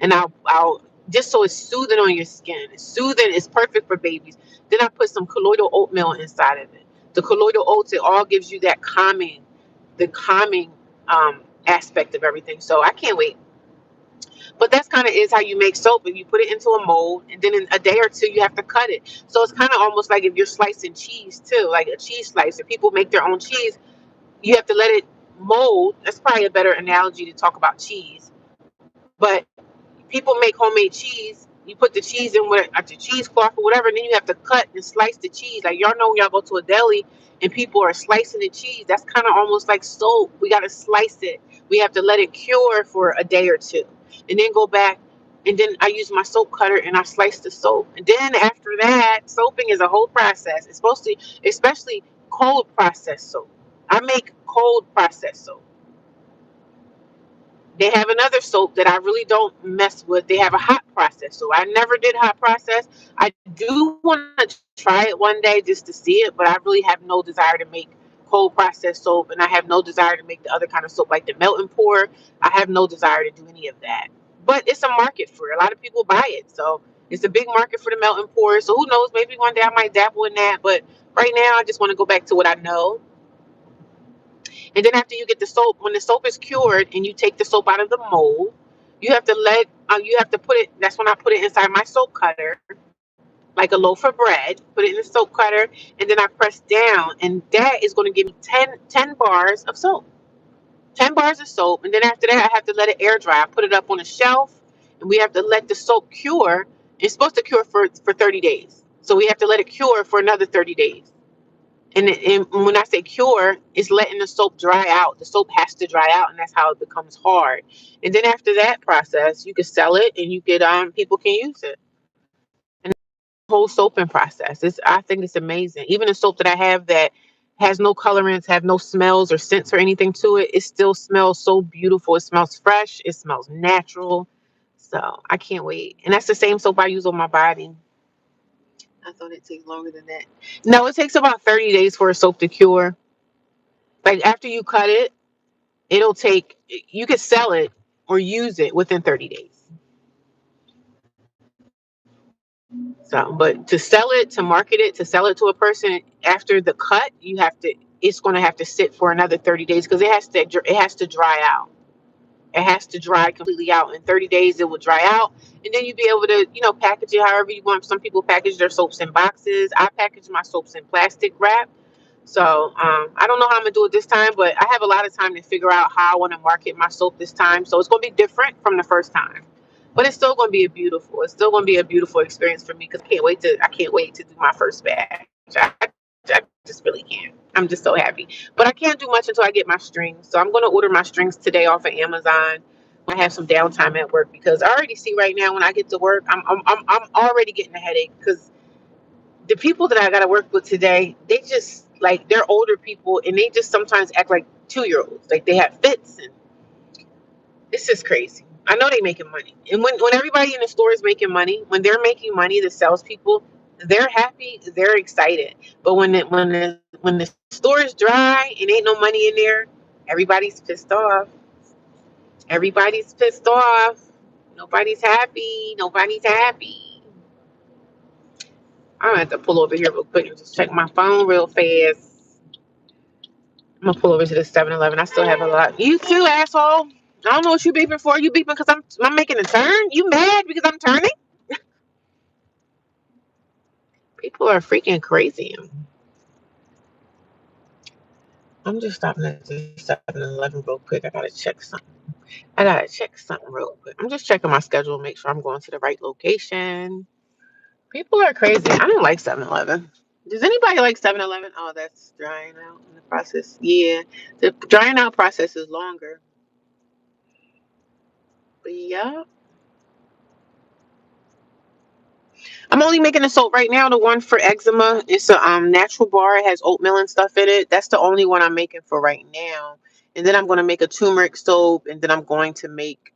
and I'll just so it's soothing on your skin. It's soothing. It's perfect for babies. Then I put some colloidal oatmeal inside of it. The colloidal oats, it all gives you that calming aspect of everything. So I can't wait. But that's kind of is how you make soap. And you put it into a mold, and then in a day or two you have to cut it. So it's kind of almost like if you're slicing cheese too, like a cheese slicer. People make their own cheese. You have to let it mold. That's probably a better analogy to talk about cheese. But people make homemade cheese. You put the cheese in with a cheesecloth or whatever, and then you have to cut and slice the cheese. Like y'all know when y'all go to a deli and people are slicing the cheese. That's kind of almost like soap. We got to slice it. We have to let it cure for a day or two, and then go back. And then I use my soap cutter and I slice the soap. And then after that, soaping is a whole process. It's supposed to, especially cold processed soap. I make cold processed soap. They have another soap that I really don't mess with. They have a hot process. So I never did hot process. I do want to try it one day just to see it, but I really have no desire to make cold processed soap, and I have no desire to make the other kind of soap like the melt and pour. I have no desire to do any of that. But it's a market for it. A lot of people buy it. So it's a big market for the melt and pour. So who knows? Maybe one day I might dabble in that. But right now, I just want to go back to what I know. And then after you get the soap, when the soap is cured and you take the soap out of the mold, you have to put it, that's when I put it inside my soap cutter, like a loaf of bread, put it in the soap cutter, and then I press down, and that is going to give me 10 bars of soap. 10 bars of soap, and then after that, I have to let it air dry. I put it up on a shelf, and we have to let the soap cure. It's supposed to cure for 30 days. So we have to let it cure for another 30 days. And when I say cure, it's letting the soap dry out. The soap has to dry out, and that's how it becomes hard. And then after that process, you can sell it, and you could people can use it. And the whole soaping process. I think it's amazing. Even the soap that I have that has no colorants, have no smells or scents or anything to it, it still smells so beautiful. It smells fresh. It smells natural. So I can't wait. And that's the same soap I use on my body. I thought it takes longer than that. No, it takes about 30 days for a soap to cure. Like after you cut it, it'll take, you could sell it or use it within 30 days. So, but to sell it, to market it, to sell it to a person after the cut, it's going to have to sit for another 30 days because it has to dry out. It has to dry completely out. In 30 days, it will dry out. And then you'll be able to, package it however you want. Some people package their soaps in boxes. I package my soaps in plastic wrap. So I don't know how I'm gonna do it this time, but I have a lot of time to figure out how I want to market my soap this time. So it's gonna be different from the first time. But it's still going to be it's still going to be a beautiful experience for me because I can't wait to do my first batch. I just really can't. I'm just so happy. But I can't do much until I get my strings. So I'm going to order my strings today off of Amazon. I have some downtime at work because I already see right now when I get to work, I'm already getting a headache because the people that I got to work with today, they just like they're older people and they just sometimes act like 2 year olds. Like they have fits and it's just crazy. I know they making money, and when everybody in the store is making money, when they're making money, the salespeople, they're happy, they're excited. But when the store is dry and ain't no money in there, everybody's pissed off. Everybody's pissed off. Nobody's happy. Nobody's happy. I'm gonna have to pull over here real quick and just check my phone real fast. I'm gonna pull over to the 7-Eleven. I still have a lot. You too, asshole. I don't know what you beeping for. You beeping because I'm making a turn? You mad because I'm turning? People are freaking crazy. I'm just stopping at the 7-Eleven real quick. I gotta check something. I gotta check something real quick. I'm just checking my schedule, make sure I'm going to the right location. People are crazy. I don't like 7-Eleven. Does anybody like 7-Eleven? Oh, that's drying out in the process. Yeah, the drying out process is longer. But yeah. I'm only making a soap right now. The one for eczema. It's a natural bar. It has oatmeal and stuff in it. That's the only one I'm making for right now. And then I'm going to make a turmeric soap. And then I'm going to make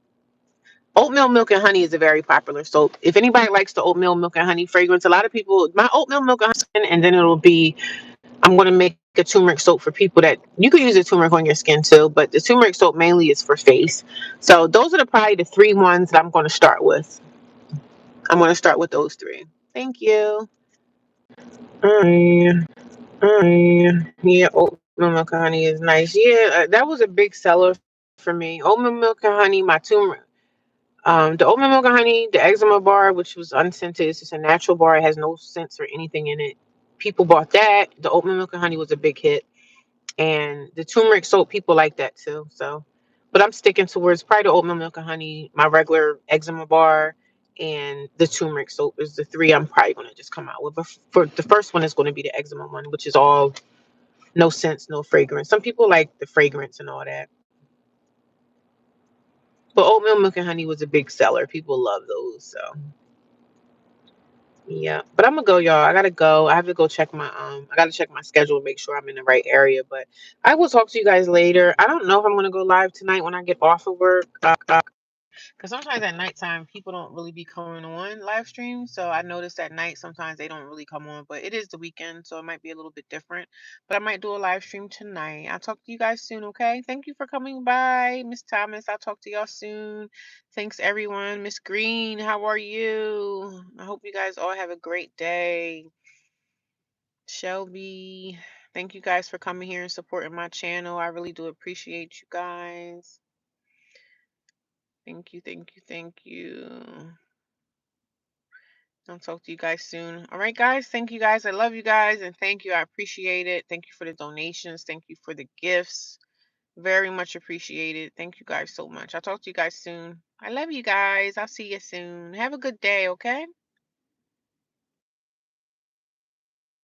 oatmeal milk and honey is a very popular soap. If anybody likes the oatmeal milk and honey fragrance, a lot of people my oatmeal milk and honey, and then it'll be I'm going to make a turmeric soap for people that you could use the turmeric on your skin too, but the turmeric soap mainly is for face. So those are probably the three ones that I'm going to start with. I'm going to start with those three. Thank you. Yeah, oatmeal milk and honey is nice. Yeah, that was a big seller for me. Oatmeal milk and honey, my turmeric. The oatmeal milk and honey, the eczema bar, which was unscented, it's just a natural bar. It has no scents or anything in it. People bought that. The oatmeal milk and honey was a big hit, and the turmeric soap, people like that too. So, but I'm sticking towards probably the oatmeal milk and honey, my regular eczema bar, and the turmeric soap is the three I'm probably gonna just come out with. But for the first one is going to be the eczema one, which is all no scents, no fragrance. Some people like the fragrance and all that. But oatmeal milk and honey was a big seller. People love those. So yeah. But I'm gonna go, y'all. I gotta go. I have to go check my I gotta check my schedule and make sure I'm in the right area. But I will talk to you guys later. I don't know if I'm gonna go live tonight when I get off of work. Because sometimes at nighttime, people don't really be coming on live streams. So I noticed at night, sometimes they don't really come on. But it is the weekend, so it might be a little bit different. But I might do a live stream tonight. I'll talk to you guys soon, okay? Thank you for coming by, Miss Thomas. I'll talk to y'all soon. Thanks, everyone. Miss Green, how are you? I hope you guys all have a great day. Shelby, thank you guys for coming here and supporting my channel. I really do appreciate you guys. Thank you, thank you, thank you. I'll talk to you guys soon. All right, guys. Thank you, guys. I love you guys. And thank you. I appreciate it. Thank you for the donations. Thank you for the gifts. Very much appreciated. Thank you guys so much. I'll talk to you guys soon. I love you guys. I'll see you soon. Have a good day, okay?